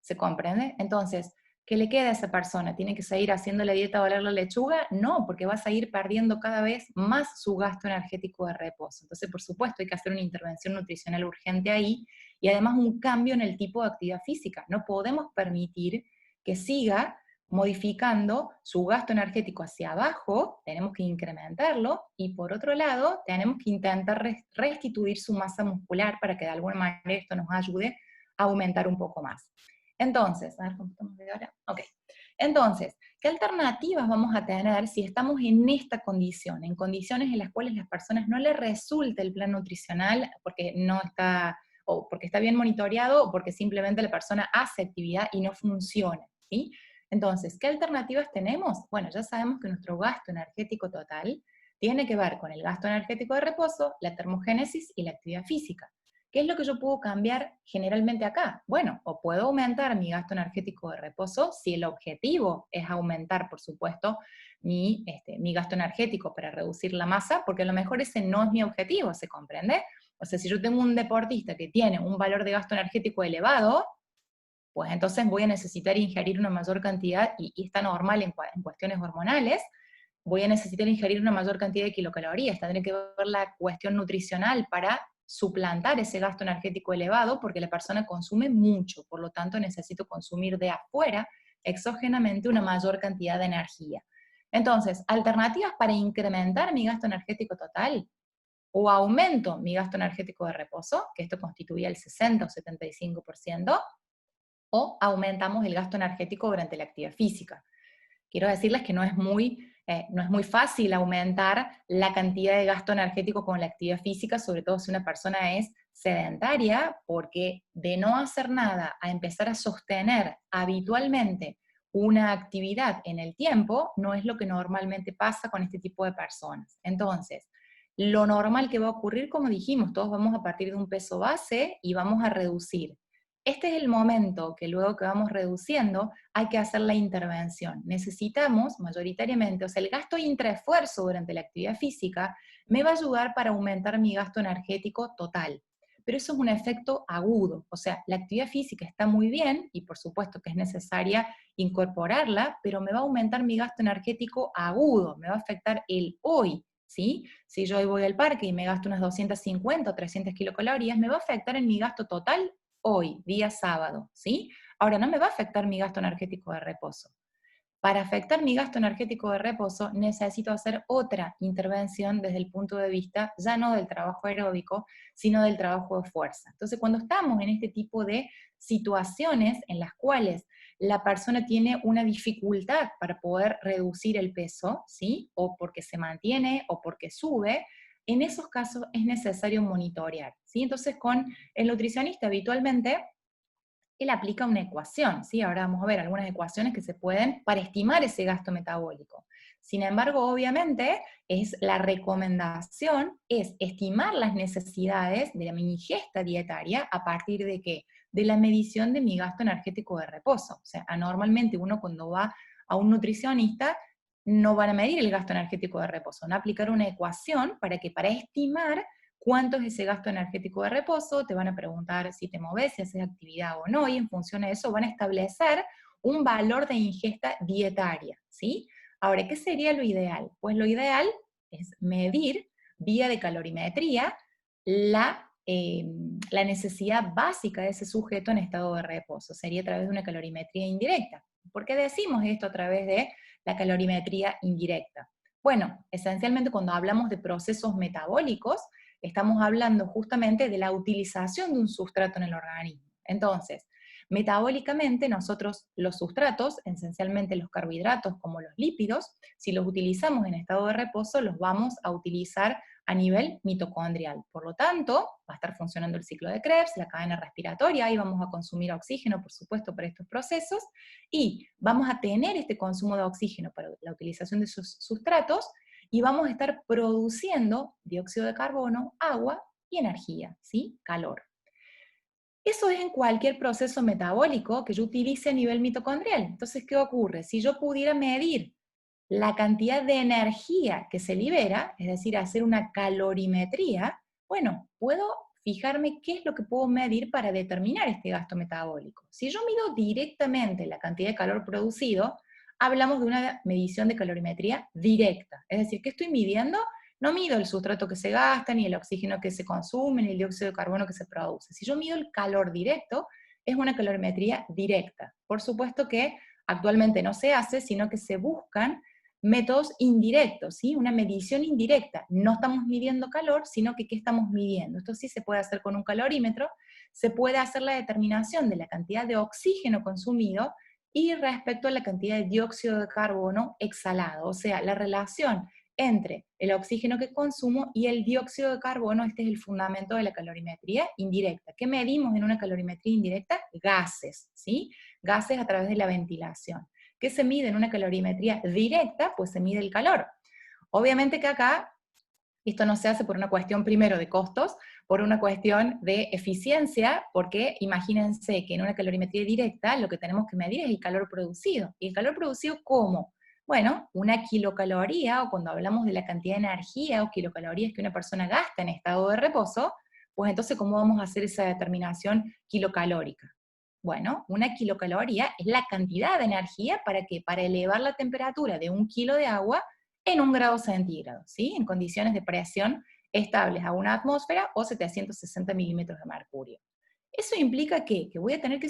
¿Se comprende? Entonces, ¿qué le queda a esa persona? ¿Tiene que seguir haciendo la dieta a valer la lechuga? No, porque va a seguir perdiendo cada vez más su gasto energético de reposo. Entonces, por supuesto, hay que hacer una intervención nutricional urgente ahí, y además un cambio en el tipo de actividad física. No podemos permitir que siga modificando su gasto energético hacia abajo, tenemos que incrementarlo, y por otro lado, tenemos que intentar restituir su masa muscular para que de alguna manera esto nos ayude a aumentar un poco más. Entonces, a ver cómo estamos de hora. Ok. Entonces, ¿qué alternativas vamos a tener si estamos en esta condición, en condiciones en las cuales las personas no les resulta el plan nutricional porque no está, o porque está bien monitoreado, o porque simplemente la persona hace actividad y no funciona, ¿sí? Entonces, ¿qué alternativas tenemos? Bueno, ya sabemos que nuestro gasto energético total tiene que ver con el gasto energético de reposo, la termogénesis y la actividad física. ¿Qué es lo que yo puedo cambiar generalmente acá? Bueno, o puedo aumentar mi gasto energético de reposo, si el objetivo es aumentar, por supuesto, mi gasto energético para reducir la masa, porque a lo mejor ese no es mi objetivo, ¿se comprende? O sea, si yo tengo un deportista que tiene un valor de gasto energético elevado, pues entonces voy a necesitar ingerir una mayor cantidad, y está normal en cuestiones hormonales, voy a necesitar ingerir una mayor cantidad de kilocalorías, tendré que ver la cuestión nutricional para suplantar ese gasto energético elevado, porque la persona consume mucho, por lo tanto necesito consumir de afuera, exógenamente, una mayor cantidad de energía. Entonces, alternativas para incrementar mi gasto energético total: o aumento mi gasto energético de reposo, que esto constituía el 60 o 75%, o aumentamos el gasto energético durante la actividad física. Quiero decirles que no es muy fácil aumentar la cantidad de gasto energético con la actividad física, sobre todo si una persona es sedentaria, porque de no hacer nada a empezar a sostener habitualmente una actividad en el tiempo, no es lo que normalmente pasa con este tipo de personas. Entonces, lo normal que va a ocurrir, como dijimos, todos vamos a partir de un peso base y vamos a reducir. Este es el momento que luego que vamos reduciendo hay que hacer la intervención. Necesitamos mayoritariamente, o sea, el gasto intraesfuerzo durante la actividad física me va a ayudar para aumentar mi gasto energético total. Pero eso es un efecto agudo, o sea, la actividad física está muy bien y por supuesto que es necesaria incorporarla, pero me va a aumentar mi gasto energético agudo, me va a afectar el hoy. ¿Sí? Si yo hoy voy al parque y me gasto unas 250 o 300 kilocalorías, me va a afectar en mi gasto total hoy, día sábado, ¿sí? Ahora, no me va a afectar mi gasto energético de reposo. Para afectar mi gasto energético de reposo, necesito hacer otra intervención desde el punto de vista ya no del trabajo aeróbico, sino del trabajo de fuerza. Entonces, cuando estamos en este tipo de situaciones en las cuales la persona tiene una dificultad para poder reducir el peso, ¿sí? O porque se mantiene o porque sube, en esos casos es necesario monitorear, ¿sí? Entonces, con el nutricionista habitualmente él aplica una ecuación, ¿sí? Ahora vamos a ver algunas ecuaciones que se pueden para estimar ese gasto metabólico. Sin embargo, obviamente, la recomendación es estimar las necesidades de mi ingesta dietaria a partir de ¿qué? De la medición de mi gasto energético de reposo. O sea, normalmente uno cuando va a un nutricionista no van a medir el gasto energético de reposo, van a aplicar una ecuación para estimar cuánto es ese gasto energético de reposo, te van a preguntar si te moves, si haces actividad o no, y en función de eso van a establecer un valor de ingesta dietaria, ¿sí? Ahora, ¿qué sería lo ideal? Pues lo ideal es medir vía de calorimetría la la necesidad básica de ese sujeto en estado de reposo. Sería a través de una calorimetría indirecta. ¿Por qué decimos esto a través de la calorimetría indirecta? Bueno, esencialmente cuando hablamos de procesos metabólicos, estamos hablando justamente de la utilización de un sustrato en el organismo. Entonces, metabólicamente nosotros los sustratos, esencialmente los carbohidratos como los lípidos, si los utilizamos en estado de reposo, los vamos a utilizar a nivel mitocondrial. Por lo tanto, va a estar funcionando el ciclo de Krebs, la cadena respiratoria, y vamos a consumir oxígeno, por supuesto, para estos procesos, y vamos a tener este consumo de oxígeno para la utilización de esos sustratos, y vamos a estar produciendo dióxido de carbono, agua y energía, ¿sí? Calor. Eso es en cualquier proceso metabólico que yo utilice a nivel mitocondrial. Entonces, ¿qué ocurre? Si yo pudiera medir la cantidad de energía que se libera, es decir, hacer una calorimetría, bueno, puedo fijarme qué es lo que puedo medir para determinar este gasto metabólico. Si yo mido directamente la cantidad de calor producido, hablamos de una medición de calorimetría directa. Es decir, ¿qué estoy midiendo? No mido el sustrato que se gasta, ni el oxígeno que se consume, ni el dióxido de carbono que se produce. Si yo mido el calor directo, es una calorimetría directa. Por supuesto que actualmente no se hace, sino que se buscan métodos indirectos, ¿sí? Una medición indirecta. No estamos midiendo calor, sino que ¿qué estamos midiendo? Esto sí se puede hacer con un calorímetro, se puede hacer la determinación de la cantidad de oxígeno consumido y respecto a la cantidad de dióxido de carbono exhalado, o sea, la relación entre el oxígeno que consumo y el dióxido de carbono. Este es el fundamento de la calorimetría indirecta. ¿Qué medimos en una calorimetría indirecta? Gases, ¿sí? Gases a través de la ventilación. ¿Qué se mide en una calorimetría directa? Pues se mide el calor. Obviamente que acá esto no se hace por una cuestión primero de costos, por una cuestión de eficiencia, porque imagínense que en una calorimetría directa lo que tenemos que medir es el calor producido. ¿Y el calor producido cómo? Bueno, una kilocaloría, o cuando hablamos de la cantidad de energía o kilocalorías que una persona gasta en estado de reposo, pues entonces, ¿cómo vamos a hacer esa determinación kilocalórica? Bueno, una kilocaloría es la cantidad de energía para que, para elevar la temperatura de 1 kilo de agua en 1 grado centígrado, ¿sí? En condiciones de presión estables a una atmósfera o 760 milímetros de mercurio. Eso implica que voy a tener que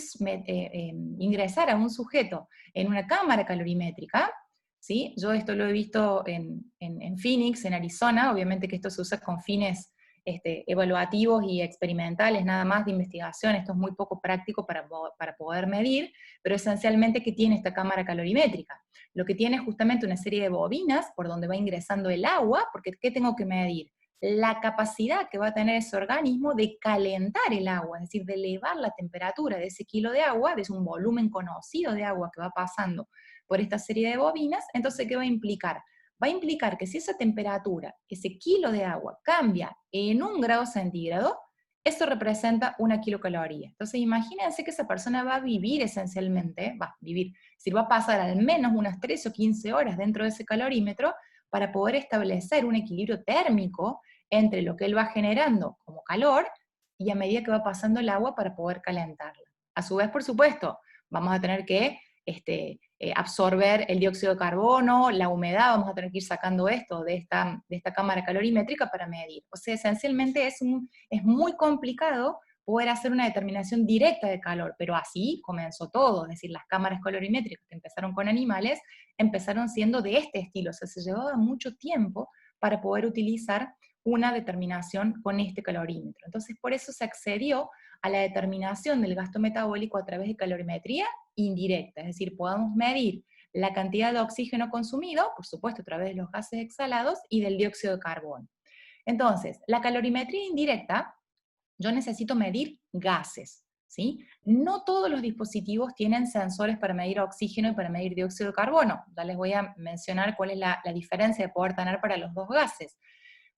ingresar a un sujeto en una cámara calorimétrica, ¿sí? Yo esto lo he visto en Phoenix, en Arizona, obviamente que esto se usa con fines evaluativos y experimentales, nada más de investigación. Esto es muy poco práctico para poder medir, pero esencialmente, ¿qué tiene esta cámara calorimétrica? Lo que tiene es justamente una serie de bobinas por donde va ingresando el agua, porque ¿qué tengo que medir? La capacidad que va a tener ese organismo de calentar el agua, es decir, de elevar la temperatura de ese kilo de agua, de un volumen conocido de agua que va pasando por esta serie de bobinas. Entonces, ¿qué va a implicar? Va a implicar que si esa temperatura, ese kilo de agua, cambia en 1 grado centígrado, eso representa 1 kilocaloría. Entonces, imagínense que esa persona va a vivir esencialmente, va a vivir, es decir, va a pasar al menos unas 13 o 15 horas dentro de ese calorímetro para poder establecer un equilibrio térmico entre lo que él va generando como calor y a medida que va pasando el agua para poder calentarla. A su vez, por supuesto, vamos a tener que absorber el dióxido de carbono, la humedad, vamos a tener que ir sacando esto de esta cámara calorimétrica para medir. O sea, esencialmente es muy complicado poder hacer una determinación directa de calor, pero así comenzó todo, es decir, las cámaras calorimétricas que empezaron con animales, empezaron siendo de este estilo, o sea, se llevaba mucho tiempo para poder utilizar una determinación con este calorímetro. Entonces, por eso se accedió a la determinación del gasto metabólico a través de calorimetría indirecta, es decir, podamos medir la cantidad de oxígeno consumido, por supuesto a través de los gases exhalados, y del dióxido de carbono. Entonces, la calorimetría indirecta, yo necesito medir gases, ¿sí? No todos los dispositivos tienen sensores para medir oxígeno y para medir dióxido de carbono. Ya les voy a mencionar cuál es la diferencia de poder tener para los dos gases.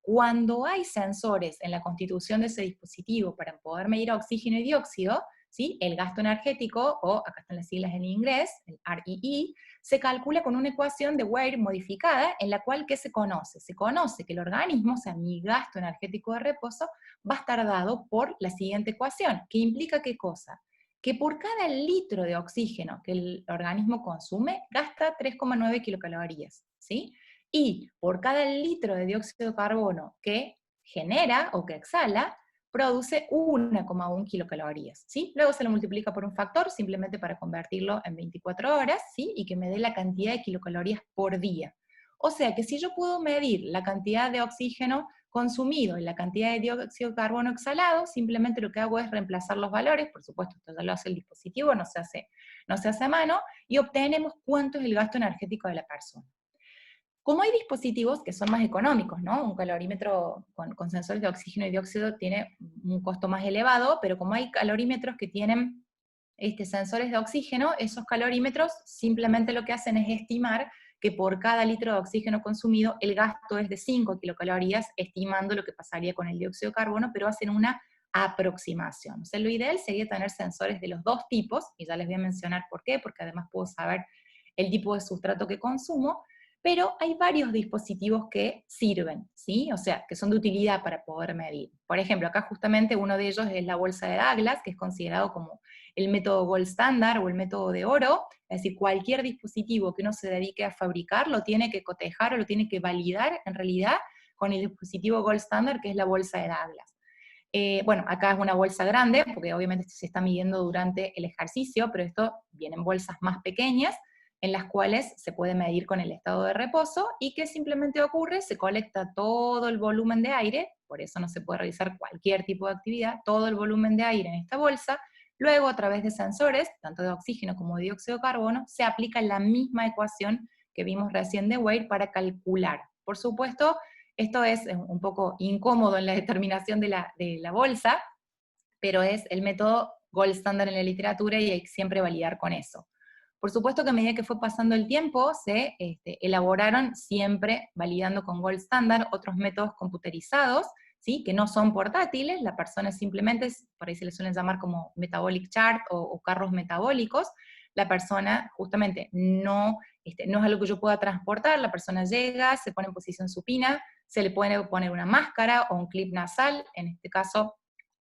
Cuando hay sensores en la constitución de ese dispositivo para poder medir oxígeno y dióxido, ¿sí? El gasto energético, o acá están las siglas en inglés, el REE, se calcula con una ecuación de Weir modificada, en la cual, ¿qué se conoce? Se conoce que el organismo, o sea, mi gasto energético de reposo, va a estar dado por la siguiente ecuación, que implica ¿qué cosa? Que por cada litro de oxígeno que el organismo consume, gasta 3,9 kilocalorías, ¿sí? Y por cada litro de dióxido de carbono que genera o que exhala, produce 1,1 kilocalorías, ¿sí? Luego se lo multiplica por un factor, simplemente para convertirlo en 24 horas, ¿sí? Y que me dé la cantidad de kilocalorías por día. O sea que si yo puedo medir la cantidad de oxígeno consumido y la cantidad de dióxido de carbono exhalado, simplemente lo que hago es reemplazar los valores, por supuesto esto ya lo hace el dispositivo, no se hace a mano, y obtenemos cuánto es el gasto energético de la persona. Como hay dispositivos que son más económicos, ¿no? Un calorímetro con sensores de oxígeno y dióxido tiene un costo más elevado, pero como hay calorímetros que tienen sensores de oxígeno, esos calorímetros simplemente lo que hacen es estimar que por cada litro de oxígeno consumido el gasto es de 5 kilocalorías, estimando lo que pasaría con el dióxido de carbono, pero hacen una aproximación. O sea, lo ideal sería tener sensores de los dos tipos, y ya les voy a mencionar por qué, porque además puedo saber el tipo de sustrato que consumo, pero hay varios dispositivos que sirven, ¿sí? O sea, que son de utilidad para poder medir. Por ejemplo, acá justamente uno de ellos es la bolsa de Douglas, que es considerado como el método gold standard o el método de oro, es decir, cualquier dispositivo que uno se dedique a fabricar lo tiene que cotejar o lo tiene que validar en realidad con el dispositivo gold standard, que es la bolsa de Douglas. Bueno, acá es una bolsa grande, porque obviamente se está midiendo durante el ejercicio, pero esto viene en bolsas más pequeñas, en las cuales se puede medir con el estado de reposo, y que simplemente ocurre, se colecta todo el volumen de aire, por eso no se puede realizar cualquier tipo de actividad, todo el volumen de aire en esta bolsa, luego a través de sensores, tanto de oxígeno como de dióxido de carbono, se aplica la misma ecuación que vimos recién de Weir para calcular. Por supuesto, esto es un poco incómodo en la determinación de la bolsa, pero es el método gold standard en la literatura y hay que siempre validar con eso. Por supuesto que a medida que fue pasando el tiempo, se elaboraron siempre validando con gold standard otros métodos computerizados, ¿sí? Que no son portátiles, la persona simplemente, por ahí se le suelen llamar como metabolic chart o carros metabólicos, la persona justamente no es algo que yo pueda transportar, la persona llega, se pone en posición supina, se le puede poner una máscara o un clip nasal, en este caso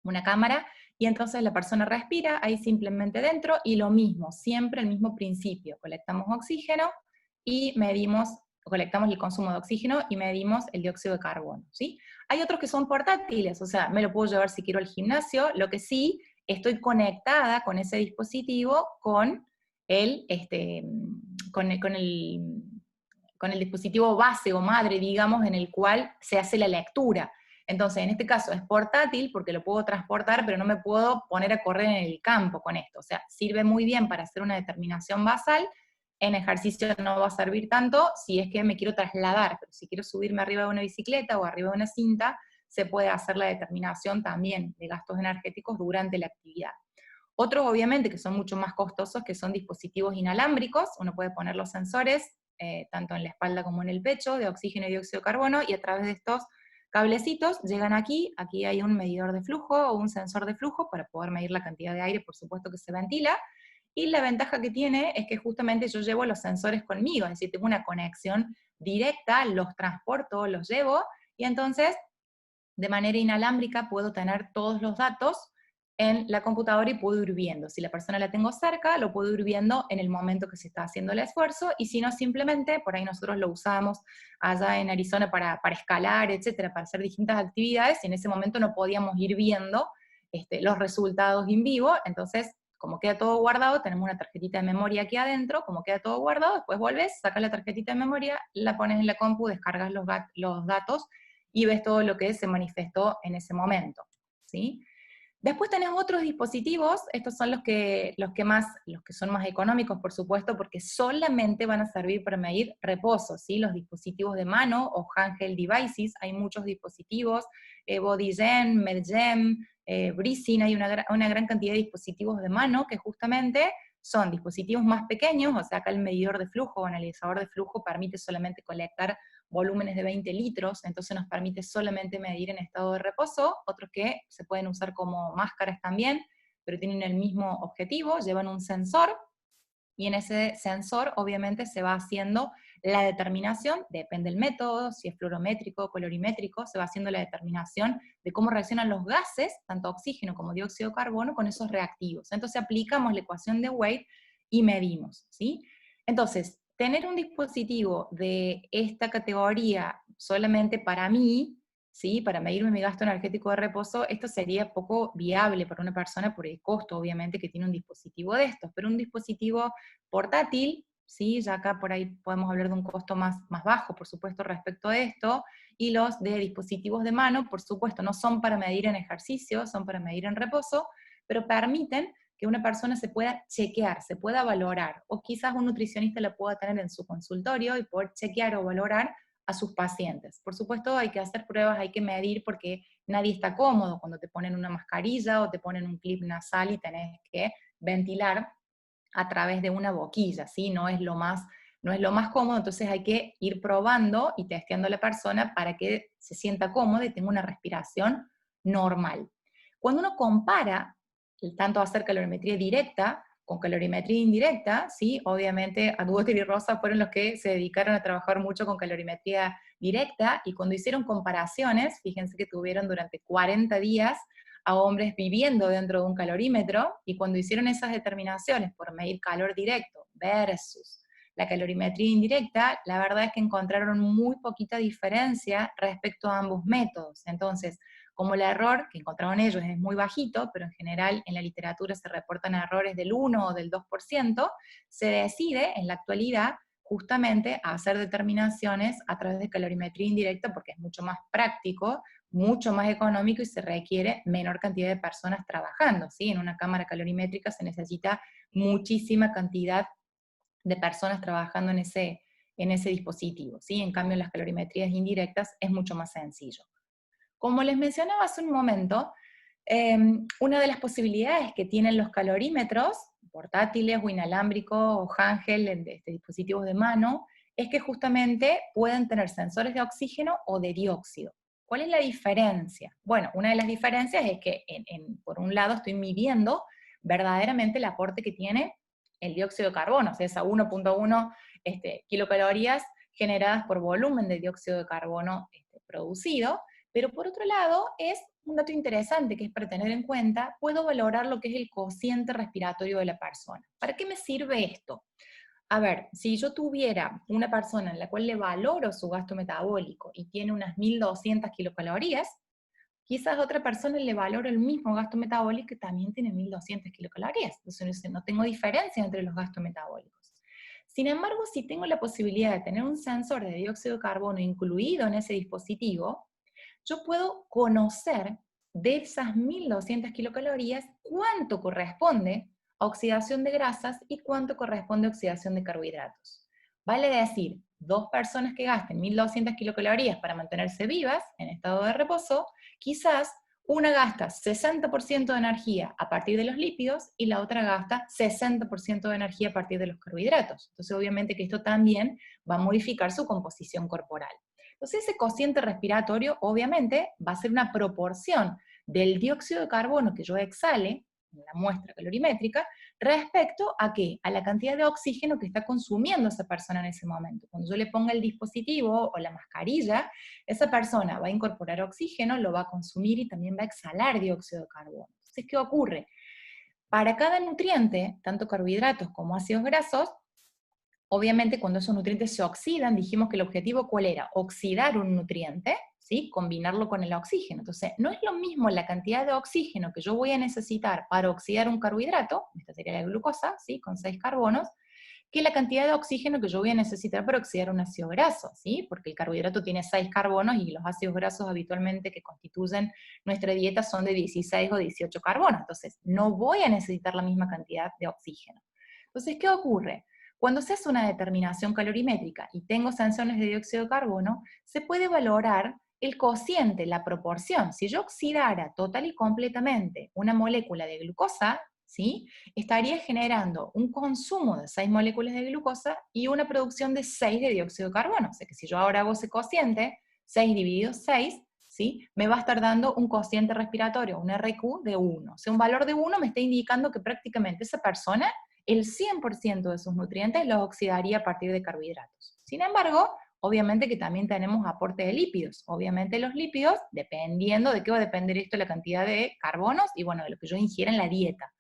una cámara, y entonces la persona respira ahí simplemente dentro, y lo mismo, siempre el mismo principio, colectamos oxígeno y colectamos el consumo de oxígeno y medimos el dióxido de carbono, ¿sí? Hay otros que son portátiles, o sea, me lo puedo llevar si quiero al gimnasio, lo que sí, estoy conectada con ese dispositivo con el, con el dispositivo base o madre, digamos, en el cual se hace la lectura. Entonces, en este caso es portátil porque lo puedo transportar, pero no me puedo poner a correr en el campo con esto. O sea, sirve muy bien para hacer una determinación basal, en ejercicio no va a servir tanto si es que me quiero trasladar, pero si quiero subirme arriba de una bicicleta o arriba de una cinta, se puede hacer la determinación también de gastos energéticos durante la actividad. Otros, obviamente, que son mucho más costosos, que son dispositivos inalámbricos, uno puede poner los sensores, tanto en la espalda como en el pecho, de oxígeno y dióxido de carbono, y a través de estos cablecitos llegan aquí hay un medidor de flujo o un sensor de flujo para poder medir la cantidad de aire, por supuesto que se ventila, y la ventaja que tiene es que justamente yo llevo los sensores conmigo, es decir, tengo una conexión directa, los transporto, los llevo, y entonces de manera inalámbrica puedo tener todos los datos en la computadora y puedo ir viendo. Si la persona la tengo cerca, lo puedo ir viendo en el momento que se está haciendo el esfuerzo, y si no, simplemente, por ahí nosotros lo usamos allá en Arizona para escalar, etcétera, para hacer distintas actividades, y en ese momento no podíamos ir viendo los resultados en vivo, entonces, como queda todo guardado, tenemos una tarjetita de memoria aquí adentro, como queda todo guardado, después vuelves, sacas la tarjetita de memoria, la pones en la compu, descargas los datos, y ves todo lo que se manifestó en ese momento, ¿sí? Después tenés otros dispositivos, estos son los que son más económicos, por supuesto, porque solamente van a servir para medir reposo, ¿sí? Los dispositivos de mano o handheld devices, hay muchos dispositivos, BodyGen, MedGen, Breezing, hay una gran cantidad de dispositivos de mano que justamente son dispositivos más pequeños, o sea, acá el medidor de flujo o analizador de flujo permite solamente colectar volúmenes de 20 litros, entonces nos permite solamente medir en estado de reposo, otros que se pueden usar como máscaras también, pero tienen el mismo objetivo, llevan un sensor, y en ese sensor obviamente se va haciendo la determinación, depende del método, si es fluorométrico o colorimétrico, se va haciendo la determinación de cómo reaccionan los gases, tanto oxígeno como dióxido de carbono, con esos reactivos. Entonces aplicamos la ecuación de Weir y medimos, ¿sí? Entonces, tener un dispositivo de esta categoría solamente para mí, ¿sí? Para medirme mi gasto energético de reposo, esto sería poco viable para una persona por el costo, obviamente, que tiene un dispositivo de estos, pero un dispositivo portátil, ¿sí? Ya acá por ahí podemos hablar de un costo más bajo, por supuesto, respecto a esto, y los de dispositivos de mano, por supuesto, no son para medir en ejercicio, son para medir en reposo, pero permiten que una persona se pueda chequear, se pueda valorar, o quizás un nutricionista la pueda tener en su consultorio y poder chequear o valorar a sus pacientes. Por supuesto, hay que hacer pruebas, hay que medir porque nadie está cómodo cuando te ponen una mascarilla o te ponen un clip nasal y tenés que ventilar a través de una boquilla, ¿sí? No es lo más cómodo, entonces hay que ir probando y testeando a la persona para que se sienta cómoda y tenga una respiración normal. Cuando uno compara el tanto hacer calorimetría directa con calorimetría indirecta, ¿sí? Obviamente Adwater y Rosa fueron los que se dedicaron a trabajar mucho con calorimetría directa, y cuando hicieron comparaciones, fíjense que tuvieron durante 40 días a hombres viviendo dentro de un calorímetro, y cuando hicieron esas determinaciones por medir calor directo versus la calorimetría indirecta, la verdad es que encontraron muy poquita diferencia respecto a ambos métodos. Entonces, como el error que encontraron ellos es muy bajito, pero en general en la literatura se reportan errores del 1 o del 2%, se decide en la actualidad justamente a hacer determinaciones a través de calorimetría indirecta porque es mucho más práctico, mucho más económico y se requiere menor cantidad de personas trabajando, ¿sí? En una cámara calorimétrica se necesita muchísima cantidad de personas trabajando en ese dispositivo, ¿sí? En cambio, en las calorimetrías indirectas es mucho más sencillo. Como les mencionaba hace un momento, una de las posibilidades que tienen los calorímetros, portátiles o inalámbricos o handheld, dispositivos de mano, es que justamente pueden tener sensores de oxígeno o de dióxido. ¿Cuál es la diferencia? Bueno, una de las diferencias es que por un lado estoy midiendo verdaderamente el aporte que tiene el dióxido de carbono, o sea, esa 1.1 kilocalorías generadas por volumen de dióxido de carbono producido. Pero por otro lado, es un dato interesante que es para tener en cuenta, puedo valorar lo que es el cociente respiratorio de la persona. ¿Para qué me sirve esto? A ver, si yo tuviera una persona en la cual le valoro su gasto metabólico y tiene unas 1200 kilocalorías, quizás a otra persona le valoro el mismo gasto metabólico y también tiene 1200 kilocalorías. Entonces no tengo diferencia entre los gastos metabólicos. Sin embargo, si tengo la posibilidad de tener un sensor de dióxido de carbono incluido en ese dispositivo, yo puedo conocer de esas 1200 kilocalorías cuánto corresponde a oxidación de grasas y cuánto corresponde a oxidación de carbohidratos. Vale decir, dos personas que gasten 1200 kilocalorías para mantenerse vivas en estado de reposo, quizás una gasta 60% de energía a partir de los lípidos y la otra gasta 60% de energía a partir de los carbohidratos. Entonces, obviamente que esto también va a modificar su composición corporal. Entonces, ese cociente respiratorio, obviamente, va a ser una proporción del dióxido de carbono que yo exhale en la muestra calorimétrica respecto a qué? A la cantidad de oxígeno que está consumiendo esa persona en ese momento. Cuando yo le ponga el dispositivo o la mascarilla, esa persona va a incorporar oxígeno, lo va a consumir y también va a exhalar dióxido de carbono. Entonces, ¿qué ocurre? Para cada nutriente, tanto carbohidratos como ácidos grasos, obviamente cuando esos nutrientes se oxidan, dijimos que el objetivo ¿cuál era? Oxidar un nutriente, ¿sí? Combinarlo con el oxígeno. Entonces, no es lo mismo la cantidad de oxígeno que yo voy a necesitar para oxidar un carbohidrato, esta sería la glucosa, ¿sí? Con 6 carbonos, que la cantidad de oxígeno que yo voy a necesitar para oxidar un ácido graso, ¿sí? Porque el carbohidrato tiene 6 carbonos y los ácidos grasos habitualmente que constituyen nuestra dieta son de 16 o 18 carbonos. Entonces, no voy a necesitar la misma cantidad de oxígeno. Entonces, ¿qué ocurre? Cuando se hace una determinación calorimétrica y tengo sanciones de dióxido de carbono, se puede valorar el cociente, la proporción. Si yo oxidara total y completamente una molécula de glucosa, ¿sí? Estaría generando un consumo de 6 moléculas de glucosa y una producción de 6 de dióxido de carbono. O sea que si yo ahora hago ese cociente, 6 dividido 6, ¿sí? Me va a estar dando un cociente respiratorio, un RQ de 1. O sea, un valor de 1 me está indicando que prácticamente esa persona el 100% de sus nutrientes los oxidaría a partir de carbohidratos. Sin embargo, obviamente que también tenemos aporte de lípidos. Obviamente los lípidos, dependiendo de qué va a depender esto, la cantidad de carbonos y bueno, de lo que yo ingiera en la dieta.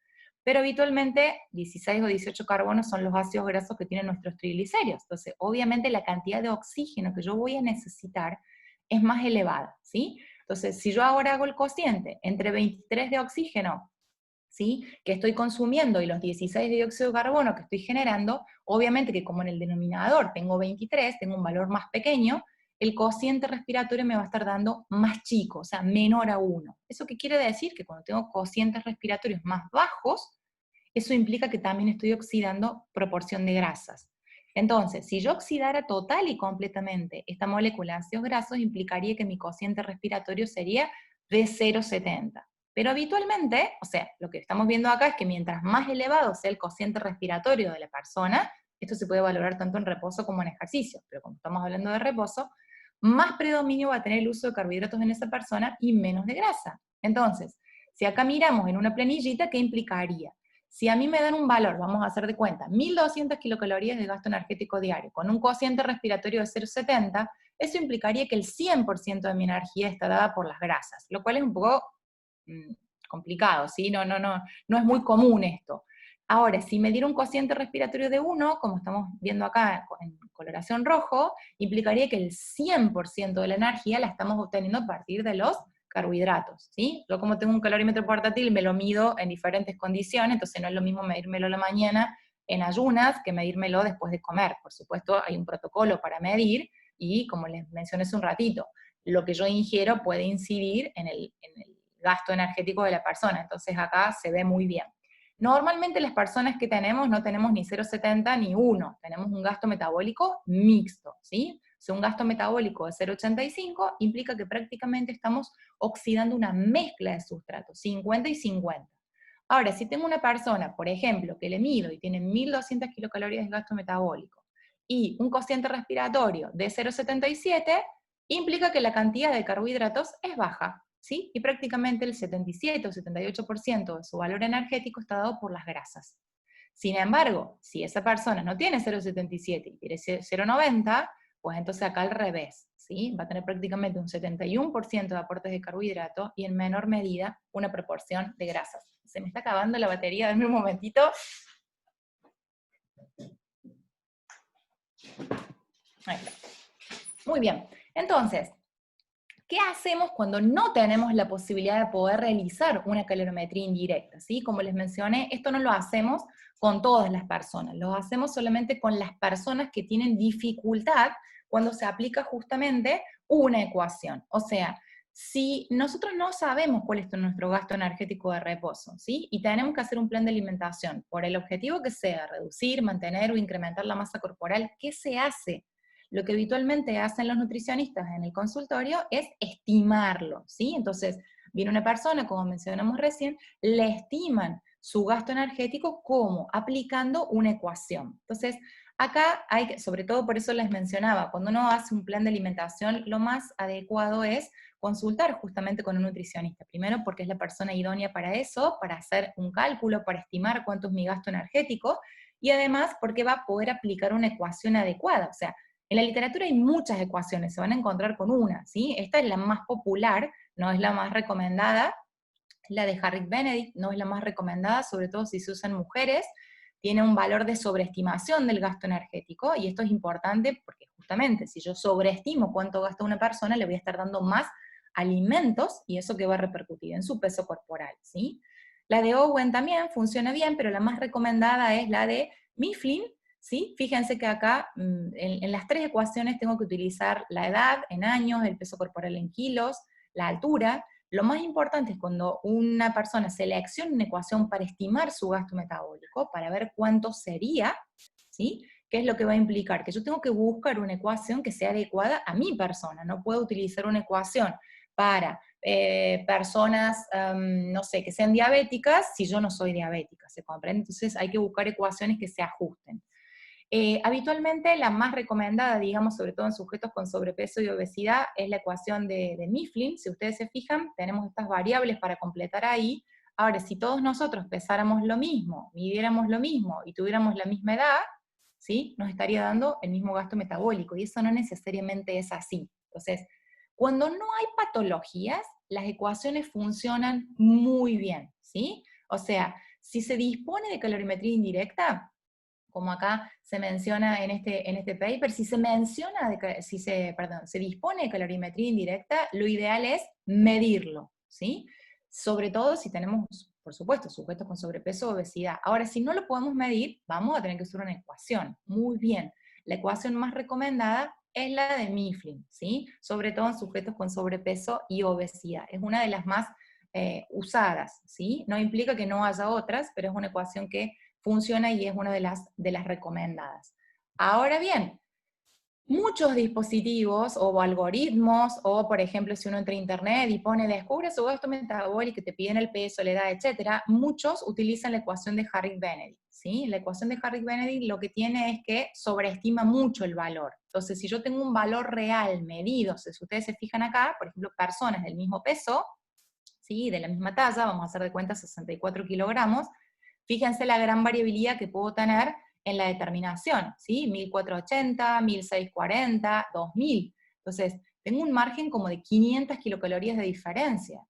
Pero habitualmente 16 o 18 carbonos son los ácidos grasos que tienen nuestros triglicéridos. Entonces, obviamente la cantidad de oxígeno que yo voy a necesitar es más elevada, ¿sí? Entonces, si yo ahora hago el cociente entre 23 de oxígeno, ¿sí?, que estoy consumiendo y los 16 de dióxido de carbono que estoy generando, obviamente que como en el denominador tengo 23, tengo un valor más pequeño, el cociente respiratorio me va a estar dando más chico, o sea, menor a 1. ¿Eso qué quiere decir? Que cuando tengo cocientes respiratorios más bajos, eso implica que también estoy oxidando proporción de grasas. Entonces, si yo oxidara total y completamente esta molécula de ácidos grasos, implicaría que mi cociente respiratorio sería de 0,70. Pero habitualmente, o sea, lo que estamos viendo acá es que mientras más elevado sea el cociente respiratorio de la persona, esto se puede valorar tanto en reposo como en ejercicio, pero como estamos hablando de reposo, más predominio va a tener el uso de carbohidratos en esa persona y menos de grasa. Entonces, si acá miramos en una planillita, ¿qué implicaría? Si a mí me dan un valor, vamos a hacer de cuenta, 1200 kilocalorías de gasto energético diario, con un cociente respiratorio de 0,70, eso implicaría que el 100% de mi energía está dada por las grasas, lo cual es un poco complicado, ¿sí? No es muy común esto. Ahora, si me diera un cociente respiratorio de 1, como estamos viendo acá en coloración rojo, implicaría que el 100% de la energía la estamos obteniendo a partir de los carbohidratos, ¿sí? Yo como tengo un calorímetro portátil me lo mido en diferentes condiciones, entonces no es lo mismo medírmelo a la mañana en ayunas que medírmelo después de comer. Por supuesto hay un protocolo para medir y como les mencioné hace un ratito, lo que yo ingiero puede incidir en el gasto energético de la persona, entonces acá se ve muy bien. Normalmente las personas que tenemos no tenemos ni 0,70 ni 1, tenemos un gasto metabólico mixto, ¿sí? O sea, un gasto metabólico de 0,85 implica que prácticamente estamos oxidando una mezcla de sustratos, 50 y 50. Ahora, si tengo una persona, por ejemplo, que le mido y tiene 1200 kilocalorías de gasto metabólico y un cociente respiratorio de 0,77, implica que la cantidad de carbohidratos es baja, ¿sí? Y prácticamente el 77 o 78% de su valor energético está dado por las grasas. Sin embargo, si esa persona no tiene 0,77 y tiene 0,90, pues entonces acá al revés, ¿sí? Va a tener prácticamente un 71% de aportes de carbohidratos y en menor medida una proporción de grasas. Se me está acabando la batería, denme un momentito. Ahí está. Muy bien, entonces, ¿qué hacemos cuando no tenemos la posibilidad de poder realizar una calorimetría indirecta? ¿Sí? Como les mencioné, esto no lo hacemos con todas las personas, lo hacemos solamente con las personas que tienen dificultad cuando se aplica justamente una ecuación. O sea, si nosotros no sabemos cuál es nuestro gasto energético de reposo, ¿sí? Y tenemos que hacer un plan de alimentación por el objetivo que sea, reducir, mantener o incrementar la masa corporal, ¿qué se hace? Lo que habitualmente hacen los nutricionistas en el consultorio es estimarlo, ¿sí? Entonces, viene una persona, como mencionamos recién, le estiman su gasto energético como aplicando una ecuación. Entonces, acá hay que, sobre todo por eso les mencionaba, cuando uno hace un plan de alimentación, lo más adecuado es consultar justamente con un nutricionista. Primero, porque es la persona idónea para eso, para hacer un cálculo, para estimar cuánto es mi gasto energético, y además porque va a poder aplicar una ecuación adecuada. O sea, en la literatura hay muchas ecuaciones, se van a encontrar con una, ¿sí? Esta es la más popular, no es la más recomendada, la de Harriet Benedict no es la más recomendada, sobre todo si se usan mujeres, tiene un valor de sobreestimación del gasto energético, y esto es importante porque justamente si yo sobreestimo cuánto gasta una persona, le voy a estar dando más alimentos, y eso que va a repercutir en su peso corporal, ¿sí? La de Owen también funciona bien, pero la más recomendada es la de Mifflin, ¿sí? Fíjense que acá en las tres ecuaciones tengo que utilizar la edad en años, el peso corporal en kilos, la altura. Lo más importante es cuando una persona selecciona una ecuación para estimar su gasto metabólico, para ver cuánto sería, ¿sí? ¿Qué es lo que va a implicar? Que yo tengo que buscar una ecuación que sea adecuada a mi persona. No puedo utilizar una ecuación para personas, no sé, que sean diabéticas si yo no soy diabética, ¿se comprende? Entonces hay que buscar ecuaciones que se ajusten. Habitualmente la más recomendada, digamos, sobre todo en sujetos con sobrepeso y obesidad, es la ecuación de Mifflin. Si ustedes se fijan, tenemos estas variables para completar ahí. Ahora, si todos nosotros pesáramos lo mismo, midiéramos lo mismo y tuviéramos la misma edad, ¿sí? Nos estaría dando el mismo gasto metabólico, y eso no necesariamente es así. Entonces, cuando no hay patologías, las ecuaciones funcionan muy bien, ¿sí? O sea, si se dispone de calorimetría indirecta, como acá se menciona en este paper, si se menciona, se dispone de calorimetría indirecta, lo ideal es medirlo, ¿sí? Sobre todo si tenemos, por supuesto, sujetos con sobrepeso o obesidad. Ahora, si no lo podemos medir, vamos a tener que usar una ecuación. Muy bien. La ecuación más recomendada es la de Mifflin, ¿sí? Sobre todo en sujetos con sobrepeso y obesidad. Es una de las más usadas, ¿sí? No implica que no haya otras, pero es una ecuación que funciona y es una de las recomendadas. Ahora bien, muchos dispositivos o algoritmos, o por ejemplo, si uno entra a internet y pone descubre su gasto metabólico, te piden el peso, la edad, etcétera, muchos utilizan la ecuación de Harris-Benedict, ¿sí? La ecuación de Harris-Benedict lo que tiene es que sobreestima mucho el valor. Entonces, si yo tengo un valor real medido, si ustedes se fijan acá, por ejemplo, personas del mismo peso, ¿sí? De la misma talla, vamos a hacer de cuenta 64 kilogramos, fíjense la gran variabilidad que puedo tener en la determinación, ¿sí? 1480, 1640, 2000. Entonces, tengo un margen como de 500 kilocalorías de diferencia.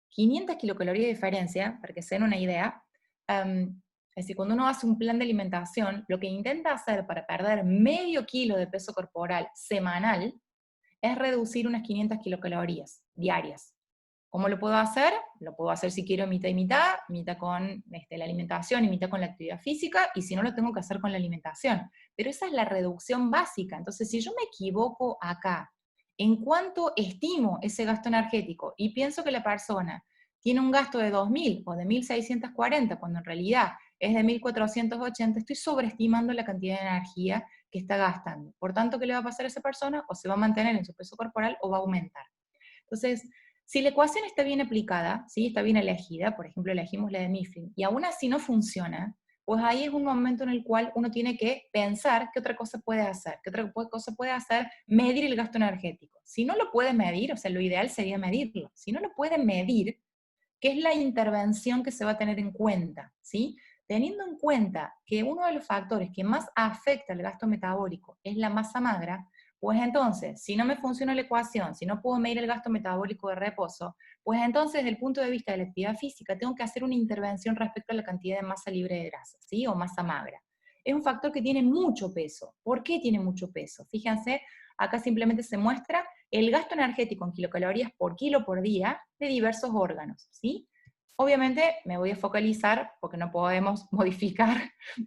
500 kilocalorías de diferencia, para que se den una idea, es decir, cuando uno hace un plan de alimentación, lo que intenta hacer para perder medio kilo de peso corporal semanal es reducir unas 500 kilocalorías diarias. ¿Cómo lo puedo hacer? Lo puedo hacer si quiero mitad y mitad con la alimentación y mitad con la actividad física, y si no lo tengo que hacer con la alimentación. Pero esa es la reducción básica. Entonces, si yo me equivoco acá, en cuanto estimo ese gasto energético y pienso que la persona tiene un gasto de 2.000 o de 1.640, cuando en realidad es de 1.480, estoy sobreestimando la cantidad de energía que está gastando. Por tanto, ¿qué le va a pasar a esa persona? O se va a mantener en su peso corporal o va a aumentar. Entonces, si la ecuación está bien aplicada, ¿sí? Está bien elegida, por ejemplo, elegimos la de Mifflin, y aún así no funciona, pues ahí es un momento en el cual uno tiene que pensar qué otra cosa puede hacer, qué otra cosa puede hacer, medir el gasto energético. Si no lo puede medir, o sea, lo ideal sería medirlo. Si no lo puede medir, ¿qué es la intervención que se va a tener en cuenta? ¿Sí? Teniendo en cuenta que uno de los factores que más afecta el gasto metabólico es la masa magra, pues entonces, si no me funciona la ecuación, si no puedo medir el gasto metabólico de reposo, pues entonces, desde el punto de vista de la actividad física, tengo que hacer una intervención respecto a la cantidad de masa libre de grasa, ¿sí? O masa magra. Es un factor que tiene mucho peso. ¿Por qué tiene mucho peso? Fíjense, acá simplemente se muestra el gasto energético en kilocalorías por kilo por día de diversos órganos, ¿sí? Obviamente me voy a focalizar, porque no podemos modificar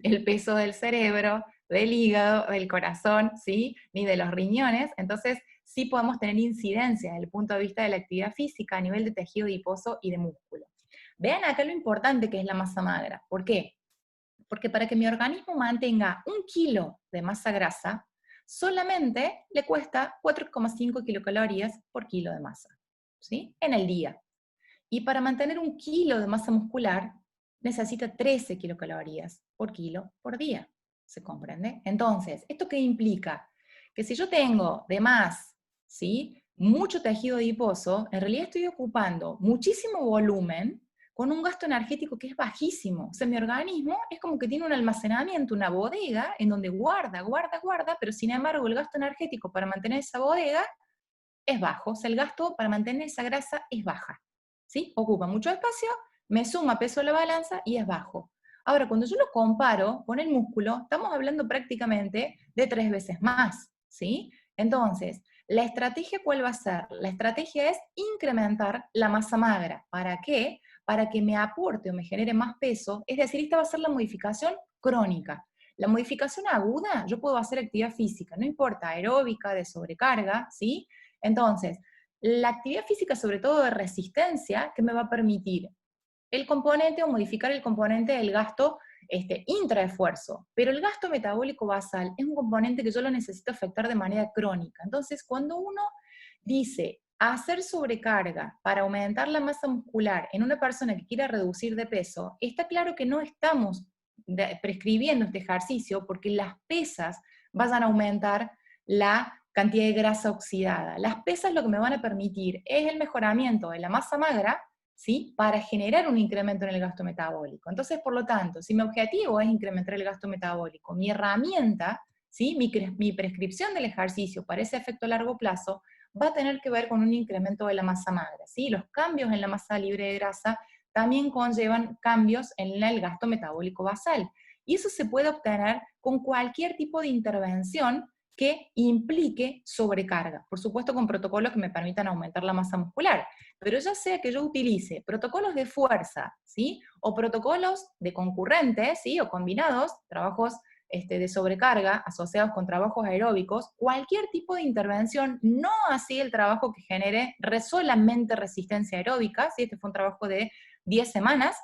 el peso del cerebro, del hígado, del corazón, ¿sí? Ni de los riñones, entonces sí podemos tener incidencia desde el punto de vista de la actividad física a nivel de tejido adiposo y de músculo. Vean acá lo importante que es la masa magra. ¿Por qué? Porque para que mi organismo mantenga 1 kilo de masa grasa, solamente le cuesta 4,5 kilocalorías por kilo de masa, ¿sí? En el día. Y para mantener 1 kilo de masa muscular, necesita 13 kilocalorías por kilo por día. ¿Se comprende? Entonces, ¿esto qué implica? Que si yo tengo de más, ¿sí? Mucho tejido adiposo, en realidad estoy ocupando muchísimo volumen con un gasto energético que es bajísimo. O sea, mi organismo es como que tiene un almacenamiento, una bodega, en donde guarda, pero sin embargo el gasto energético para mantener esa bodega es bajo. O sea, el gasto para mantener esa grasa es baja. ¿Sí? Ocupa mucho espacio, me suma peso a la balanza y es bajo. Ahora, cuando yo lo comparo con el músculo, estamos hablando prácticamente de 3 veces más, ¿sí? Entonces, ¿la estrategia cuál va a ser? La estrategia es incrementar la masa magra. ¿Para qué? Para que me aporte o me genere más peso, es decir, esta va a ser la modificación crónica. La modificación aguda, yo puedo hacer actividad física, no importa, aeróbica, de sobrecarga, ¿sí? Entonces, la actividad física, sobre todo de resistencia, que me va a permitir el componente o modificar el componente del gasto intraesfuerzo. Pero el gasto metabólico basal es un componente que yo lo necesito afectar de manera crónica. Entonces, cuando uno dice hacer sobrecarga para aumentar la masa muscular en una persona que quiera reducir de peso, está claro que no estamos prescribiendo este ejercicio porque las pesas vayan a aumentar la cantidad de grasa oxidada. Las pesas lo que me van a permitir es el mejoramiento de la masa magra, ¿sí? Para generar un incremento en el gasto metabólico. Entonces, por lo tanto, si mi objetivo es incrementar el gasto metabólico, mi herramienta, ¿sí? mi prescripción del ejercicio para ese efecto a largo plazo va a tener que ver con un incremento de la masa magra, ¿sí? Los cambios en la masa libre de grasa también conllevan cambios en el gasto metabólico basal. Y eso se puede obtener con cualquier tipo de intervención que implique sobrecarga. Por supuesto con protocolos que me permitan aumentar la masa muscular, pero ya sea que yo utilice protocolos de fuerza, ¿sí? O protocolos de concurrentes, ¿sí? O combinados, trabajos de sobrecarga asociados con trabajos aeróbicos, cualquier tipo de intervención, no así el trabajo que genere solamente resistencia aeróbica, ¿sí? Este fue un trabajo de 10 semanas,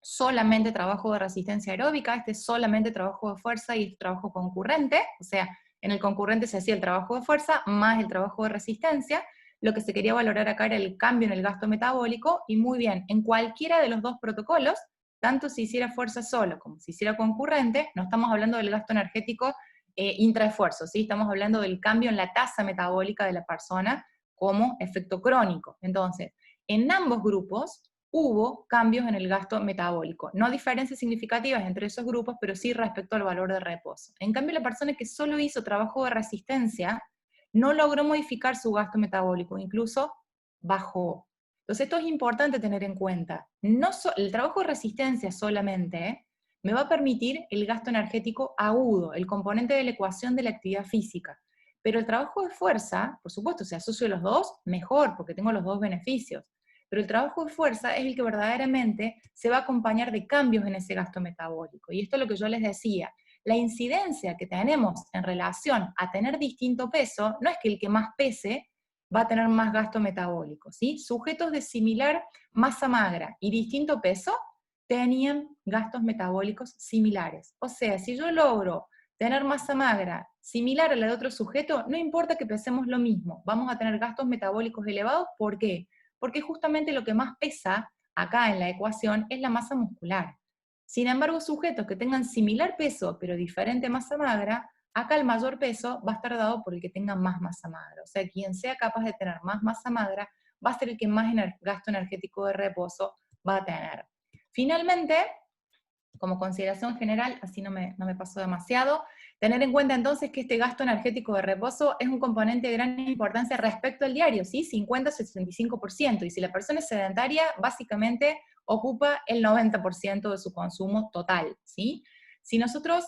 solamente trabajo de resistencia aeróbica, este es solamente trabajo de fuerza y trabajo concurrente, o sea, en el concurrente se hacía el trabajo de fuerza más el trabajo de resistencia. Lo que se quería valorar acá era el cambio en el gasto metabólico, y muy bien, en cualquiera de los dos protocolos, tanto si hiciera fuerza solo como si hiciera concurrente, no estamos hablando del gasto energético intraesfuerzo, ¿sí? Estamos hablando del cambio en la tasa metabólica de la persona como efecto crónico. Entonces, en ambos grupos hubo cambios en el gasto metabólico. No diferencias significativas entre esos grupos, pero sí respecto al valor de reposo. En cambio, la persona que solo hizo trabajo de resistencia no logró modificar su gasto metabólico, incluso bajó. Entonces esto es importante tener en cuenta. El trabajo de resistencia solamente me va a permitir el gasto energético agudo, el componente de la ecuación de la actividad física. Pero el trabajo de fuerza, por supuesto, si asocio los dos, mejor, porque tengo los dos beneficios. Pero el trabajo de fuerza es el que verdaderamente se va a acompañar de cambios en ese gasto metabólico. Y esto es lo que yo les decía. La incidencia que tenemos en relación a tener distinto peso, no es que el que más pese va a tener más gasto metabólico, ¿sí? Sujetos de similar masa magra y distinto peso tenían gastos metabólicos similares. O sea, si yo logro tener masa magra similar a la de otro sujeto, no importa que pesemos lo mismo, vamos a tener gastos metabólicos elevados. ¿Por qué? Porque justamente lo que más pesa acá en la ecuación es la masa muscular. Sin embargo, sujetos que tengan similar peso pero diferente masa magra, acá el mayor peso va a estar dado por el que tenga más masa magra. O sea, quien sea capaz de tener más masa magra va a ser el que más gasto energético de reposo va a tener. Finalmente, como consideración general, así no me paso demasiado, tener en cuenta entonces que este gasto energético de reposo es un componente de gran importancia respecto al diario, ¿sí? 50-65%, y si la persona es sedentaria, básicamente ocupa el 90% de su consumo total, ¿sí? Si nosotros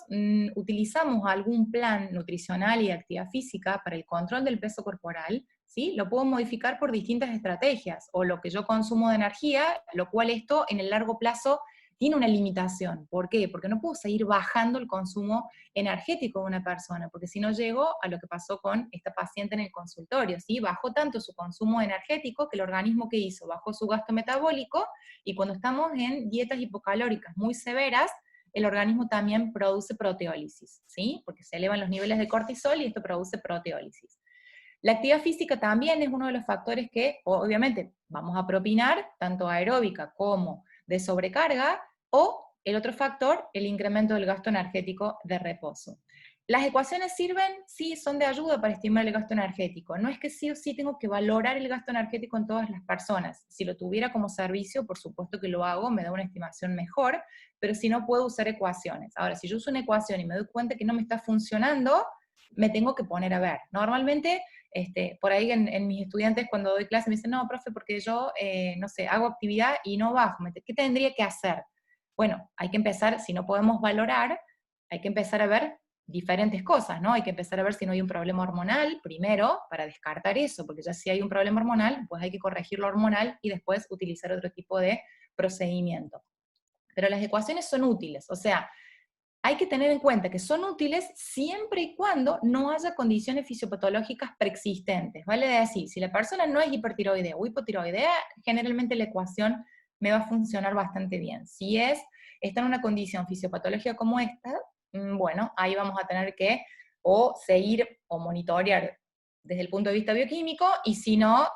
utilizamos algún plan nutricional y de actividad física para el control del peso corporal, ¿sí? Lo puedo modificar por distintas estrategias, o lo que yo consumo de energía, lo cual esto en el largo plazo tiene una limitación. ¿Por qué? Porque no puedo seguir bajando el consumo energético de una persona, porque si no llego a lo que pasó con esta paciente en el consultorio, ¿sí? Bajó tanto su consumo energético que el organismo que hizo, bajó su gasto metabólico, y cuando estamos en dietas hipocalóricas muy severas, el organismo también produce proteólisis, ¿sí? Porque se elevan los niveles de cortisol y esto produce proteólisis. La actividad física también es uno de los factores que, obviamente, vamos a propinar, tanto aeróbica como de sobrecarga, o el otro factor, el incremento del gasto energético de reposo. ¿Las ecuaciones sirven? Sí, son de ayuda para estimar el gasto energético. No es que sí o sí tengo que valorar el gasto energético en todas las personas. Si lo tuviera como servicio, por supuesto que lo hago, me da una estimación mejor, pero si no, puedo usar ecuaciones. Ahora, si yo uso una ecuación y me doy cuenta que no me está funcionando, me tengo que poner a ver. Normalmente, por ahí en mis estudiantes cuando doy clase me dicen, no, profe, porque yo, no sé, hago actividad y no bajo, ¿qué tendría que hacer? Bueno, hay que empezar, si no podemos valorar, hay que empezar a ver diferentes cosas, ¿no? Hay que empezar a ver si no hay un problema hormonal, primero, para descartar eso, porque ya si hay un problema hormonal, pues hay que corregir lo hormonal y después utilizar otro tipo de procedimiento. Pero las ecuaciones son útiles, o sea, hay que tener en cuenta que son útiles siempre y cuando no haya condiciones fisiopatológicas preexistentes. Vale decir, si la persona no es hipertiroidea o hipotiroidea, generalmente la ecuación me va a funcionar bastante bien. Si está en una condición fisiopatológica como esta, bueno, ahí vamos a tener que o seguir o monitorear desde el punto de vista bioquímico, y si no,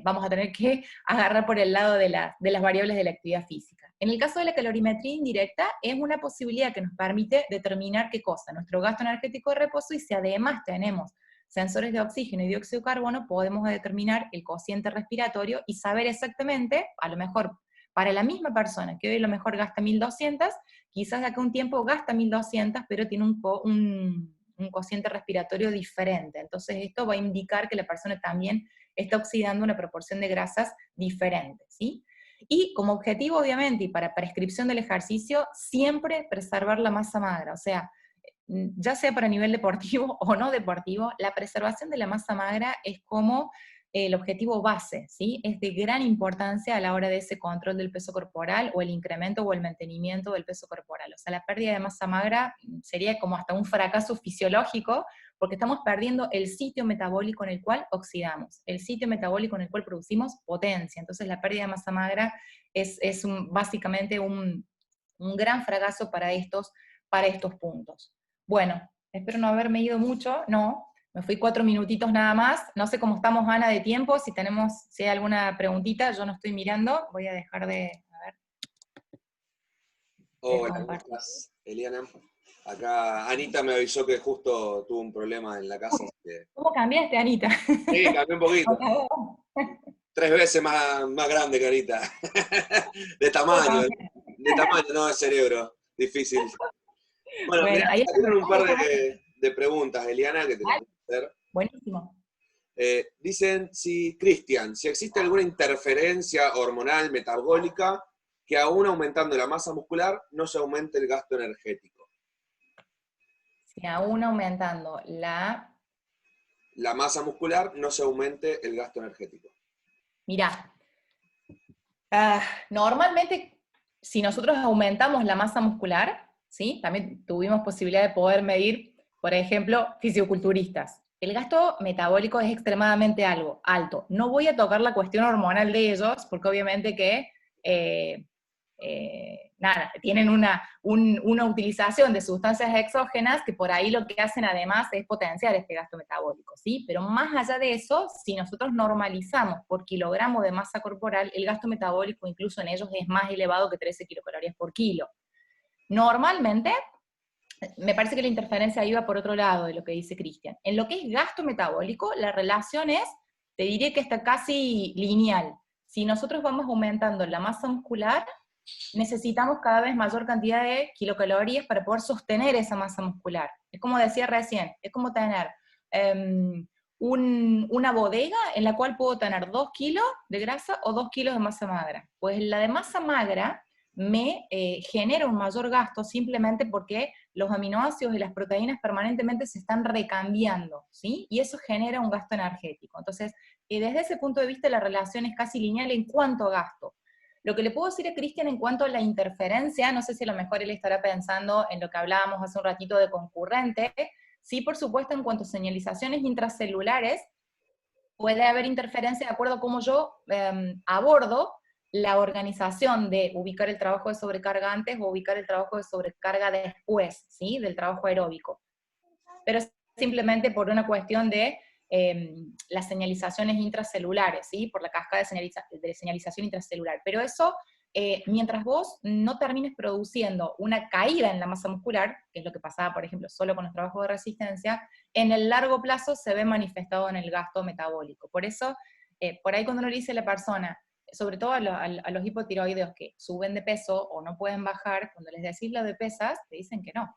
vamos a tener que agarrar por el lado de las variables de la actividad física. En el caso de la calorimetría indirecta, es una posibilidad que nos permite determinar qué cosa, nuestro gasto energético de reposo, y si además tenemos sensores de oxígeno y dióxido de carbono, podemos determinar el cociente respiratorio y saber exactamente, a lo mejor para la misma persona que hoy a lo mejor gasta 1200, quizás de acá a un tiempo gasta 1200, pero tiene un cociente respiratorio diferente. Entonces esto va a indicar que la persona también está oxidando una proporción de grasas diferente, ¿sí? Y como objetivo, obviamente, y para prescripción del ejercicio, siempre preservar la masa magra. O sea, ya sea para nivel deportivo o no deportivo, la preservación de la masa magra es como el objetivo base, ¿sí? Es de gran importancia a la hora de ese control del peso corporal o el incremento o el mantenimiento del peso corporal. O sea, la pérdida de masa magra sería como hasta un fracaso fisiológico, porque estamos perdiendo el sitio metabólico en el cual oxidamos, el sitio metabólico en el cual producimos potencia. Entonces la pérdida de masa magra es básicamente un gran fracaso para estos puntos. Bueno, espero no haberme ido mucho, no, me fui 4 minutitos nada más, no sé cómo estamos, Ana, de tiempo, si hay alguna preguntita, yo no estoy mirando, voy a dejar a ver. Hola, ¿cómo estás, Eliana? Acá Anita me avisó que justo tuvo un problema en la casa. ¿Cómo cambiaste, Anita? Sí, cambié un poquito. 3 veces más grande que Anita. De tamaño, no de cerebro. Difícil. Bueno, Bueno, mirá, ahí salieron un par de preguntas, Eliana, que te las voy a hacer. Buenísimo. Dicen, Cristian, si existe alguna interferencia hormonal metabólica que aún aumentando la masa muscular no se aumente el gasto energético. Si aún aumentando la masa muscular no se aumente el gasto energético. Mirá, normalmente si nosotros aumentamos la masa muscular, ¿sí? También tuvimos posibilidad de poder medir, por ejemplo, fisiculturistas. El gasto metabólico es extremadamente alto. No voy a tocar la cuestión hormonal de ellos, porque obviamente que tienen una utilización de sustancias exógenas que por ahí lo que hacen además es potenciar este gasto metabólico, ¿sí? Pero más allá de eso, si nosotros normalizamos por kilogramo de masa corporal, el gasto metabólico incluso en ellos es más elevado que 13 kilocalorías por kilo. Normalmente, me parece que la interferencia iba por otro lado de lo que dice Cristian. En lo que es gasto metabólico, la relación es, te diría que está casi lineal. Si nosotros vamos aumentando la masa muscular, necesitamos cada vez mayor cantidad de kilocalorías para poder sostener esa masa muscular. Es como decía recién, es como tener una bodega en la cual puedo tener 2 kilos de grasa o 2 kilos de masa magra. Pues la de masa magra me genera un mayor gasto simplemente porque los aminoácidos y las proteínas permanentemente se están recambiando, ¿sí? Y eso genera un gasto energético. Entonces, desde ese punto de vista la relación es casi lineal en cuanto a gasto. Lo que le puedo decir a Cristian en cuanto a la interferencia, no sé si a lo mejor él estará pensando en lo que hablábamos hace un ratito de concurrente, sí, por supuesto, en cuanto a señalizaciones intracelulares, puede haber interferencia de acuerdo a cómo yo abordo la organización de ubicar el trabajo de sobrecarga antes o ubicar el trabajo de sobrecarga después, ¿sí? Del trabajo aeróbico. Pero es simplemente por una cuestión de las señalizaciones intracelulares, ¿sí? Por la cascada de señalización intracelular. Pero eso, mientras vos no termines produciendo una caída en la masa muscular, que es lo que pasaba, por ejemplo, solo con los trabajos de resistencia, en el largo plazo se ve manifestado en el gasto metabólico. Por eso, por ahí cuando uno le dice a la persona, sobre todo a los hipotiroideos que suben de peso o no pueden bajar, cuando les decís lo de pesas, te dicen que no.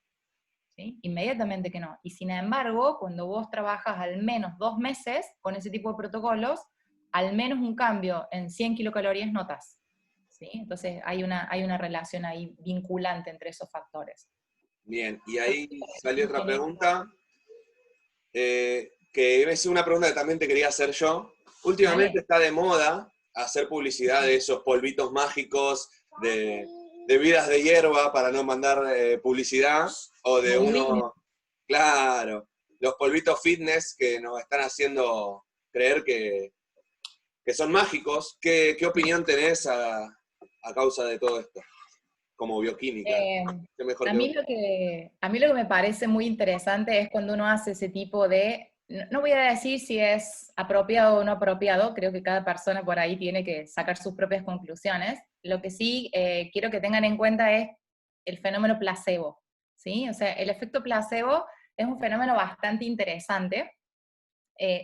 ¿Sí? Inmediatamente que no. Y sin embargo, cuando vos trabajas al menos 2 meses con ese tipo de protocolos, al menos un cambio en 100 kilocalorías notas. ¿Sí? Entonces hay una relación ahí vinculante entre esos factores. Bien, y ahí salió otra pregunta, que es una pregunta que también te quería hacer yo. Últimamente está de moda hacer publicidad de esos polvitos mágicos, de vidas de hierba para no mandar publicidad, o de uno, claro, los polvitos fitness que nos están haciendo creer que son mágicos. ¿Qué opinión tenés a causa de todo esto? Como bioquímica. A mí lo que me parece muy interesante es cuando uno hace ese tipo de, no voy a decir si es apropiado o no apropiado, creo que cada persona por ahí tiene que sacar sus propias conclusiones. Lo que sí quiero que tengan en cuenta es el fenómeno placebo, ¿sí? O sea, el efecto placebo es un fenómeno bastante interesante.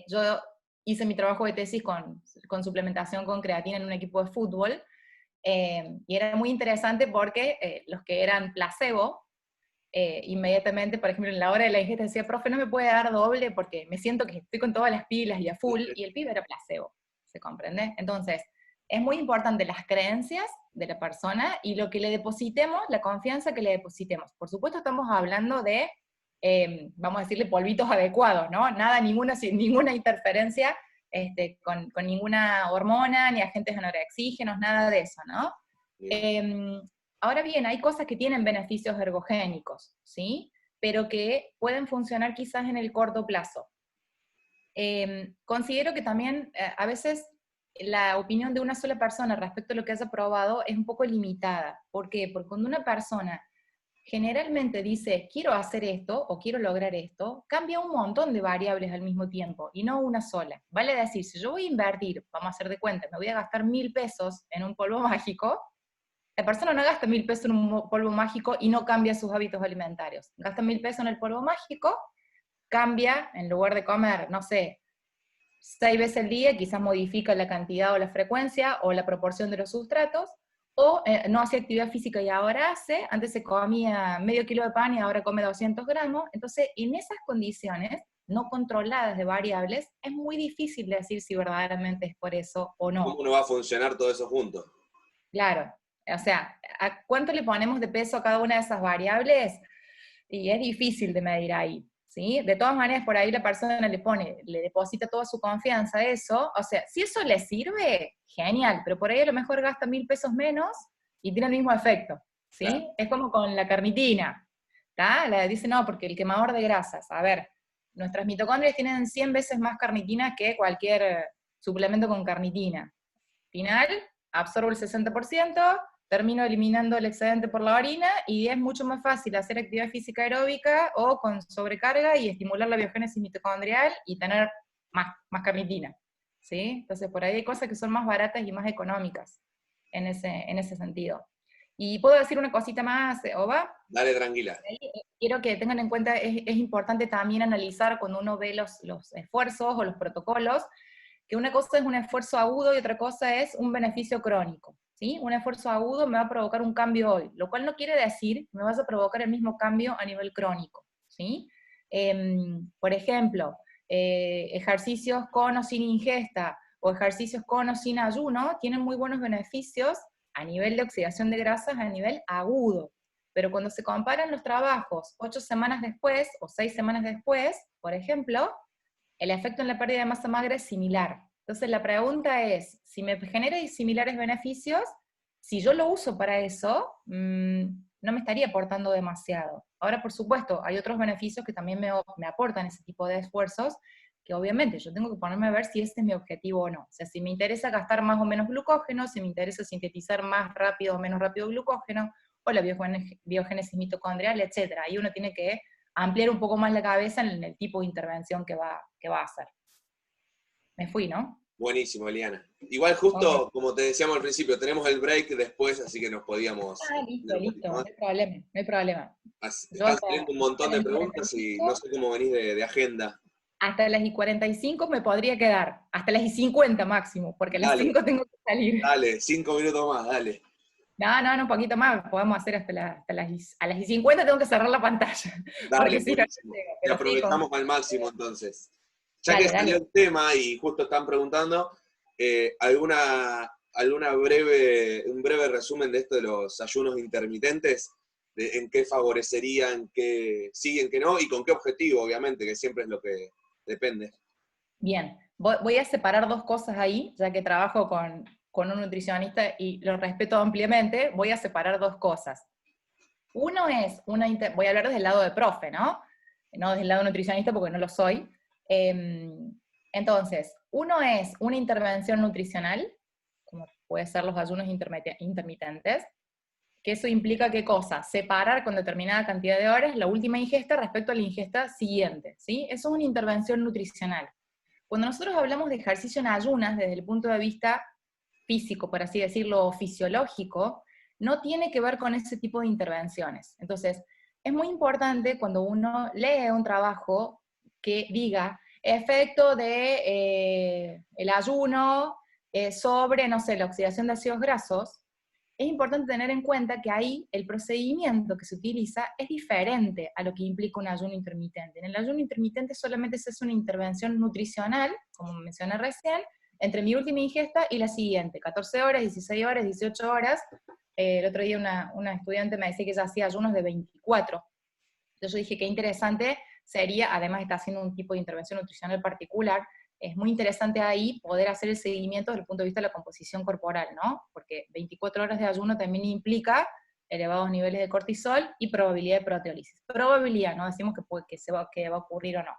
Yo hice mi trabajo de tesis con suplementación con creatina en un equipo de fútbol, y era muy interesante porque los que eran placebo, inmediatamente, por ejemplo, en la hora de la ingesta decía, profe, no me puede dar doble porque me siento que estoy con todas las pilas y a full, y el pibe era placebo, ¿se comprende? Entonces, es muy importante las creencias de la persona y lo que le depositemos, la confianza que le depositemos. Por supuesto estamos hablando de, vamos a decirle, polvitos adecuados, ¿no? Nada, ninguna interferencia con ninguna hormona, ni agentes anorexígenos, nada de eso, ¿no? Ahora bien, hay cosas que tienen beneficios ergogénicos, ¿sí? Pero que pueden funcionar quizás en el corto plazo. Considero que también a veces la opinión de una sola persona respecto a lo que haya probado es un poco limitada. ¿Por qué? Porque cuando una persona generalmente dice, quiero hacer esto, o quiero lograr esto, cambia un montón de variables al mismo tiempo, y no una sola. Vale decir, si yo voy a invertir, vamos a hacer de cuenta, me voy a gastar 1.000 pesos en un polvo mágico, la persona no gasta 1.000 pesos en un polvo mágico y no cambia sus hábitos alimentarios. Gasta 1.000 pesos en el polvo mágico, cambia, en lugar de comer, no sé, 6 veces al día, quizás modifica la cantidad o la frecuencia o la proporción de los sustratos, o no hace actividad física y ahora hace, antes se comía medio kilo de pan y ahora come 200 gramos, entonces en esas condiciones no controladas de variables, es muy difícil de decir si verdaderamente es por eso o no. ¿Cómo no va a funcionar todo eso junto? Claro, o sea, ¿a cuánto le ponemos de peso a cada una de esas variables? Y es difícil de medir ahí, ¿sí? De todas maneras, por ahí la persona le deposita toda su confianza a eso, o sea, si eso le sirve, genial, pero por ahí a lo mejor gasta 1.000 pesos menos y tiene el mismo efecto, ¿sí? Claro. Es como con la carnitina, ¿tá? Dice, no, porque el quemador de grasas, a ver, nuestras mitocondrias tienen 100 veces más carnitina que cualquier suplemento con carnitina. Final, absorbo el 60%, termino eliminando el excedente por la orina, y es mucho más fácil hacer actividad física aeróbica o con sobrecarga y estimular la biogénesis mitocondrial y tener más carnitina, ¿sí? Entonces por ahí hay cosas que son más baratas y más económicas en ese sentido. Y puedo decir una cosita más, Oba. Dale, tranquila. Quiero que tengan en cuenta, es importante también analizar cuando uno ve los esfuerzos o los protocolos, que una cosa es un esfuerzo agudo y otra cosa es un beneficio crónico, ¿sí? Un esfuerzo agudo me va a provocar un cambio hoy, lo cual no quiere decir que me vas a provocar el mismo cambio a nivel crónico, ¿sí? Por ejemplo, ejercicios con o sin ingesta, o ejercicios con o sin ayuno, tienen muy buenos beneficios a nivel de oxidación de grasas a nivel agudo, pero cuando se comparan los trabajos 8 semanas después, o 6 semanas después, por ejemplo, el efecto en la pérdida de masa magra es similar. Entonces la pregunta es, si me genera similares beneficios, si yo lo uso para eso, no me estaría aportando demasiado. Ahora, por supuesto, hay otros beneficios que también me aportan ese tipo de esfuerzos, que obviamente yo tengo que ponerme a ver si este es mi objetivo o no. O sea, si me interesa gastar más o menos glucógeno, si me interesa sintetizar más rápido o menos rápido glucógeno, o la biogénesis mitocondrial, etc. Ahí uno tiene que ampliar un poco más la cabeza en el tipo de intervención que va a hacer. Me fui, ¿no? Buenísimo, Eliana. Igual justo, como te decíamos al principio, tenemos el break después, así que nos podíamos... listo, no hay problema. Están saliendo un montón de preguntas y no sé cómo venís de agenda. Hasta las 45 me podría quedar, hasta las 50 máximo, porque a las 5 tengo que salir. Dale, 5 minutos más, dale. No, un poquito más, podemos hacer a las 50 tengo que cerrar la pantalla. Dale, si no, y aprovechamos al máximo entonces. Ya que salió el tema y justo están preguntando, un breve resumen de esto de los ayunos intermitentes, de en qué favorecería, en qué sí, en qué no, y con qué objetivo, obviamente, que siempre es lo que depende. Bien, voy a separar dos cosas ahí, ya que trabajo con un nutricionista y lo respeto ampliamente, voy a separar dos cosas. Uno es, voy a hablar desde el lado de profe, ¿no? No desde el lado nutricionista porque no lo soy. Entonces, uno es una intervención nutricional, como puede ser los ayunos intermitentes, que eso implica ¿qué cosa? Separar con determinada cantidad de horas la última ingesta respecto a la ingesta siguiente, ¿sí? Eso es una intervención nutricional. Cuando nosotros hablamos de ejercicio en ayunas, desde el punto de vista físico, por así decirlo, fisiológico, no tiene que ver con ese tipo de intervenciones. Entonces, es muy importante cuando uno lee un trabajo que diga efecto de el ayuno sobre, no sé, la oxidación de ácidos grasos. Es importante tener en cuenta que ahí el procedimiento que se utiliza es diferente a lo que implica un ayuno intermitente. En el ayuno intermitente solamente se hace una intervención nutricional, como mencioné recién, entre mi última ingesta y la siguiente, 14 horas, 16 horas, 18 horas. El otro día una estudiante me decía que ella hacía ayunos de 24. Entonces yo dije que interesante sería, además está haciendo un tipo de intervención nutricional particular, es muy interesante ahí poder hacer el seguimiento desde el punto de vista de la composición corporal, ¿no? Porque 24 horas de ayuno también implica elevados niveles de cortisol y probabilidad de proteólisis. Probabilidad, no decimos que va a ocurrir o no.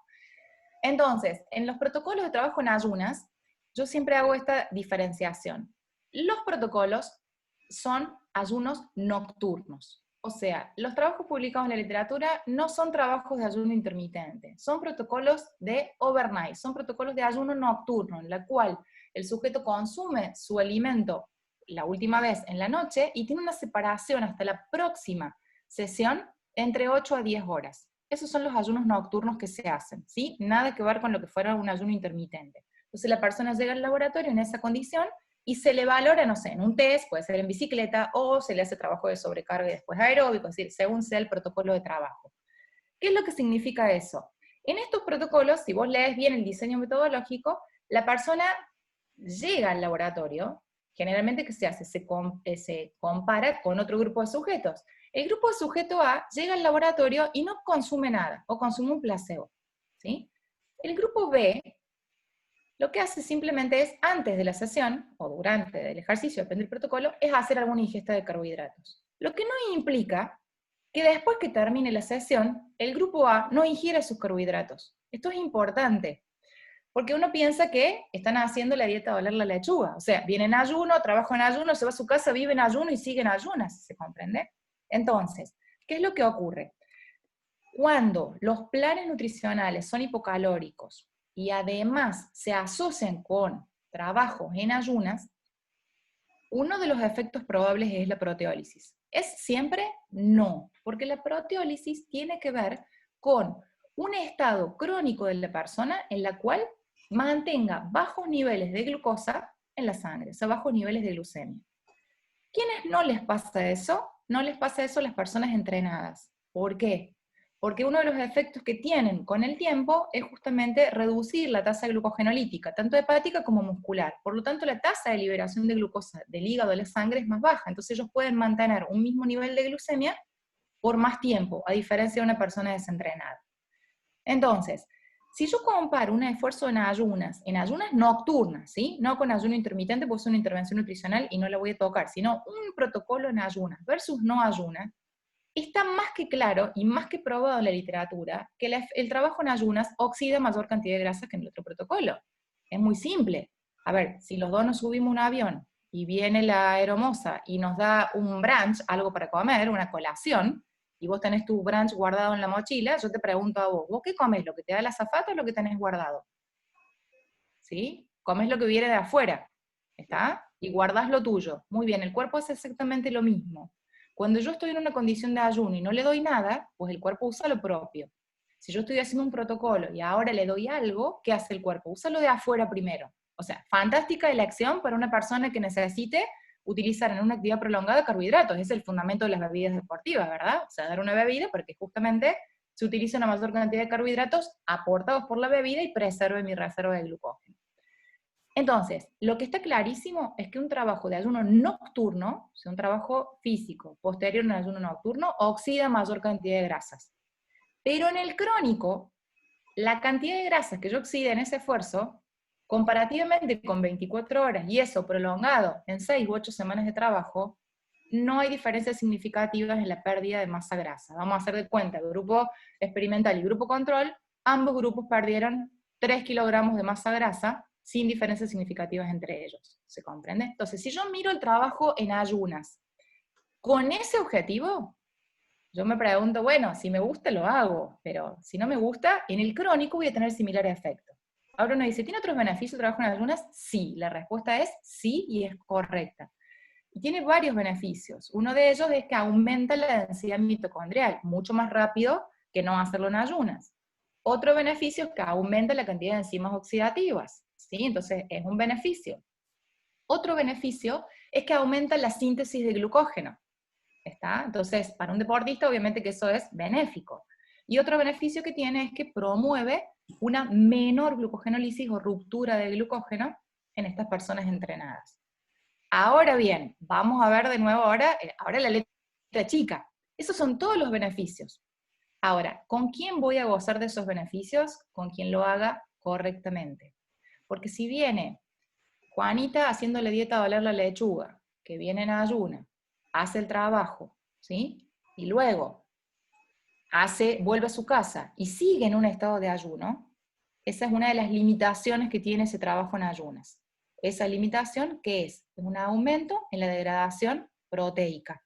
Entonces, en los protocolos de trabajo en ayunas, yo siempre hago esta diferenciación. Los protocolos son ayunos nocturnos. O sea, los trabajos publicados en la literatura no son trabajos de ayuno intermitente, son protocolos de overnight, son protocolos de ayuno nocturno, en la cual el sujeto consume su alimento la última vez en la noche y tiene una separación hasta la próxima sesión entre 8 a 10 horas. Esos son los ayunos nocturnos que se hacen, ¿sí? Nada que ver con lo que fuera un ayuno intermitente. Entonces la persona llega al laboratorio en esa condición y se le valora, no sé, en un test, puede ser en bicicleta, o se le hace trabajo de sobrecarga y después aeróbico, es decir, según sea el protocolo de trabajo. ¿Qué es lo que significa eso? En estos protocolos, si vos lees bien el diseño metodológico, la persona llega al laboratorio, generalmente, ¿qué se hace? Se compara con otro grupo de sujetos. El grupo de sujeto A llega al laboratorio y no consume nada, o consume un placebo, ¿sí? El grupo B lo que hace simplemente es, antes de la sesión, o durante el ejercicio, depende del protocolo, es hacer alguna ingesta de carbohidratos. Lo que no implica que después que termine la sesión, el grupo A no ingiera sus carbohidratos. Esto es importante, porque uno piensa que están haciendo la dieta de oler la lechuga. O sea, viene en ayuno, trabaja en ayuno, se va a su casa, vive en ayuno y sigue en ayunas, ¿se comprende? Entonces, ¿qué es lo que ocurre? Cuando los planes nutricionales son hipocalóricos, y además se asocian con trabajos en ayunas, uno de los efectos probables es la proteólisis. ¿Es siempre? No, porque la proteólisis tiene que ver con un estado crónico de la persona en la cual mantenga bajos niveles de glucosa en la sangre, o sea, bajos niveles de glucemia. ¿Quiénes no les pasa eso? No les pasa eso a las personas entrenadas. ¿Por qué? Porque uno de los efectos que tienen con el tiempo es justamente reducir la tasa glucogenolítica, tanto hepática como muscular. Por lo tanto, la tasa de liberación de glucosa del hígado de la sangre es más baja. Entonces ellos pueden mantener un mismo nivel de glucemia por más tiempo, a diferencia de una persona desentrenada. Entonces, si yo comparo un esfuerzo en ayunas nocturnas, ¿sí? No con ayuno intermitente, porque es una intervención nutricional y no la voy a tocar, sino un protocolo en ayunas versus no ayunas, está más que claro y más que probado en la literatura que el trabajo en ayunas oxida mayor cantidad de grasa que en el otro protocolo. Es muy simple. A ver, si los dos nos subimos a un avión y viene la aeromoza y nos da un brunch, algo para comer, una colación, y vos tenés tu brunch guardado en la mochila, yo te pregunto a vos, ¿vos qué comés? ¿Lo que te da la azafata o lo que tenés guardado? ¿Sí? Comés lo que viene de afuera, ¿está? Y guardás lo tuyo. Muy bien, el cuerpo hace exactamente lo mismo. Cuando yo estoy en una condición de ayuno y no le doy nada, pues el cuerpo usa lo propio. Si yo estoy haciendo un protocolo y ahora le doy algo, ¿qué hace el cuerpo? Usa lo de afuera primero. O sea, fantástica elección para una persona que necesite utilizar en una actividad prolongada carbohidratos. Es el fundamento de las bebidas deportivas, ¿verdad? O sea, dar una bebida para que justamente se utilice una mayor cantidad de carbohidratos aportados por la bebida y preserve mi reserva de glucógeno. Entonces, lo que está clarísimo es que un trabajo de ayuno nocturno, o sea, un trabajo físico posterior a un ayuno nocturno, oxida mayor cantidad de grasas. Pero en el crónico, la cantidad de grasas que yo oxide en ese esfuerzo, comparativamente con 24 horas, y eso prolongado en 6 u 8 semanas de trabajo, no hay diferencias significativas en la pérdida de masa grasa. Vamos a hacer de cuenta, el grupo experimental y el grupo control, ambos grupos perdieron 3 kilogramos de masa grasa, sin diferencias significativas entre ellos, ¿se comprende? Entonces, si yo miro el trabajo en ayunas, con ese objetivo, yo me pregunto, bueno, si me gusta lo hago, pero si no me gusta, en el crónico voy a tener similar efecto. Ahora uno dice, ¿tiene otros beneficios el trabajo en ayunas? Sí, la respuesta es sí y es correcta. Y tiene varios beneficios. Uno de ellos es que aumenta la densidad mitocondrial, mucho más rápido que no hacerlo en ayunas. Otro beneficio es que aumenta la cantidad de enzimas oxidativas, ¿sí? Entonces es un beneficio. Otro beneficio es que aumenta la síntesis de glucógeno, ¿está? Entonces, para un deportista obviamente que eso es benéfico. Y otro beneficio que tiene es que promueve una menor glucogenólisis o ruptura de glucógeno en estas personas entrenadas. Ahora bien, vamos a ver de nuevo ahora la letra chica. Esos son todos los beneficios. Ahora, ¿con quién voy a gozar de esos beneficios? Con quien lo haga correctamente. Porque si viene Juanita haciéndole dieta a oler la lechuga, que viene en ayuna, hace el trabajo, ¿sí? Y luego vuelve a su casa y sigue en un estado de ayuno, esa es una de las limitaciones que tiene ese trabajo en ayunas. Esa limitación, ¿qué es? Es un aumento en la degradación proteica.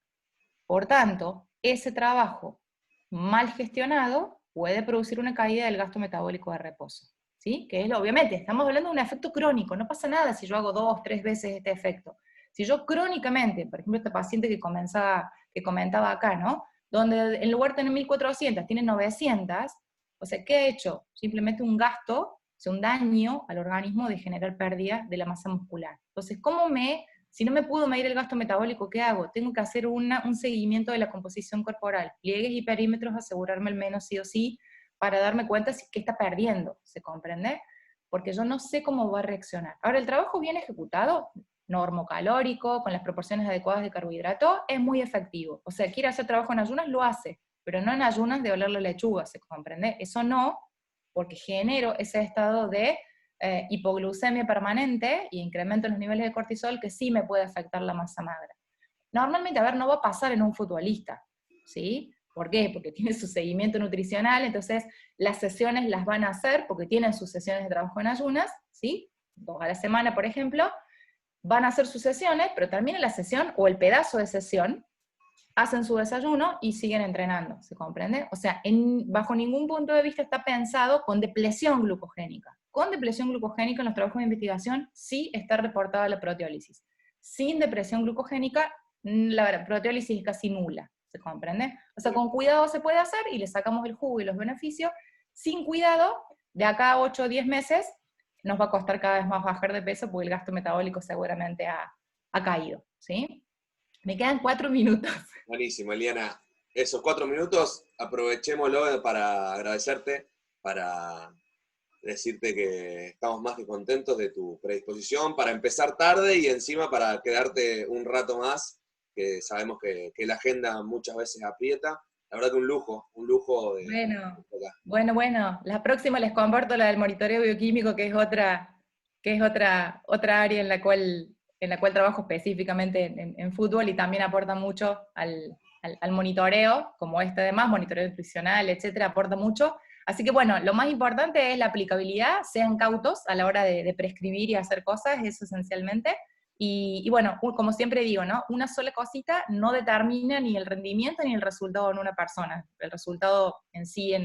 Por tanto, ese trabajo mal gestionado puede producir una caída del gasto metabólico de reposo. ¿Sí? Que es, obviamente, estamos hablando de un efecto crónico, no pasa nada si yo hago 2, 3 veces este efecto. Si yo crónicamente, por ejemplo, este paciente que comentaba acá, ¿no? Donde en lugar de tener 1400, tiene 900, o sea, ¿qué he hecho? Simplemente un gasto, o sea, un daño al organismo de generar pérdidas de la masa muscular. Entonces, si no me puedo medir el gasto metabólico, ¿qué hago? Tengo que hacer un seguimiento de la composición corporal, pliegues y perímetros, asegurarme al menos sí o sí, para darme cuenta si qué está perdiendo, ¿se comprende? Porque yo no sé cómo va a reaccionar. Ahora, el trabajo bien ejecutado, normocalórico, con las proporciones adecuadas de carbohidrato, es muy efectivo. O sea, quiere hacer trabajo en ayunas, lo hace, pero no en ayunas de oler la lechuga, ¿se comprende? Eso no, porque genero ese estado de hipoglucemia permanente y incremento en los niveles de cortisol que sí me puede afectar la masa magra. Normalmente, a ver, no va a pasar en un futbolista, ¿sí? ¿Por qué? Porque tiene su seguimiento nutricional, entonces las sesiones las van a hacer porque tienen sus sesiones de trabajo en ayunas, ¿sí? 2 a la semana, por ejemplo, van a hacer sus sesiones, pero termina la sesión, o el pedazo de sesión, hacen su desayuno y siguen entrenando, ¿se comprende? O sea, bajo ningún punto de vista está pensado con depleción glucogénica. Con depleción glucogénica en los trabajos de investigación sí está reportada la proteólisis. Sin depresión glucogénica, la proteólisis es casi nula, ¿se comprende? O sea, con cuidado se puede hacer y le sacamos el jugo y los beneficios. Sin cuidado, de acá a 8 o 10 meses, nos va a costar cada vez más bajar de peso porque el gasto metabólico seguramente ha caído, ¿sí? Me quedan 4 minutos. Buenísimo, Eliana. Esos 4 minutos, aprovechémoslo para agradecerte, para decirte que estamos más que contentos de tu predisposición, para empezar tarde y encima para quedarte un rato más, que sabemos que la agenda muchas veces aprieta. La verdad que un lujo de... Bueno, la próxima les comparto la del monitoreo bioquímico, que es otra área en la cual trabajo específicamente en fútbol y también aporta mucho al monitoreo, como este además, monitoreo nutricional, etcétera, aporta mucho. Así que bueno, lo más importante es la aplicabilidad, sean cautos a la hora de prescribir y hacer cosas, eso esencialmente. Y bueno, como siempre digo, ¿no? Una sola cosita no determina ni el rendimiento ni el resultado en una persona, el resultado en sí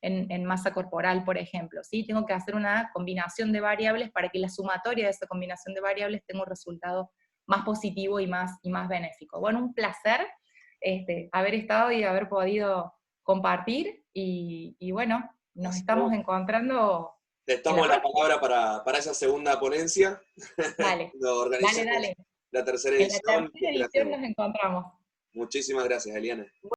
en masa corporal, por ejemplo, ¿sí? Tengo que hacer una combinación de variables para que la sumatoria de esa combinación de variables tenga un resultado más positivo y más benéfico. Bueno, un placer haber estado y haber podido compartir, y bueno, nos estamos encontrando. Te tomo la palabra para esa segunda ponencia. Dale, dale. La tercera edición. En la tercera edición nos encontramos. Muchísimas gracias, Eliana.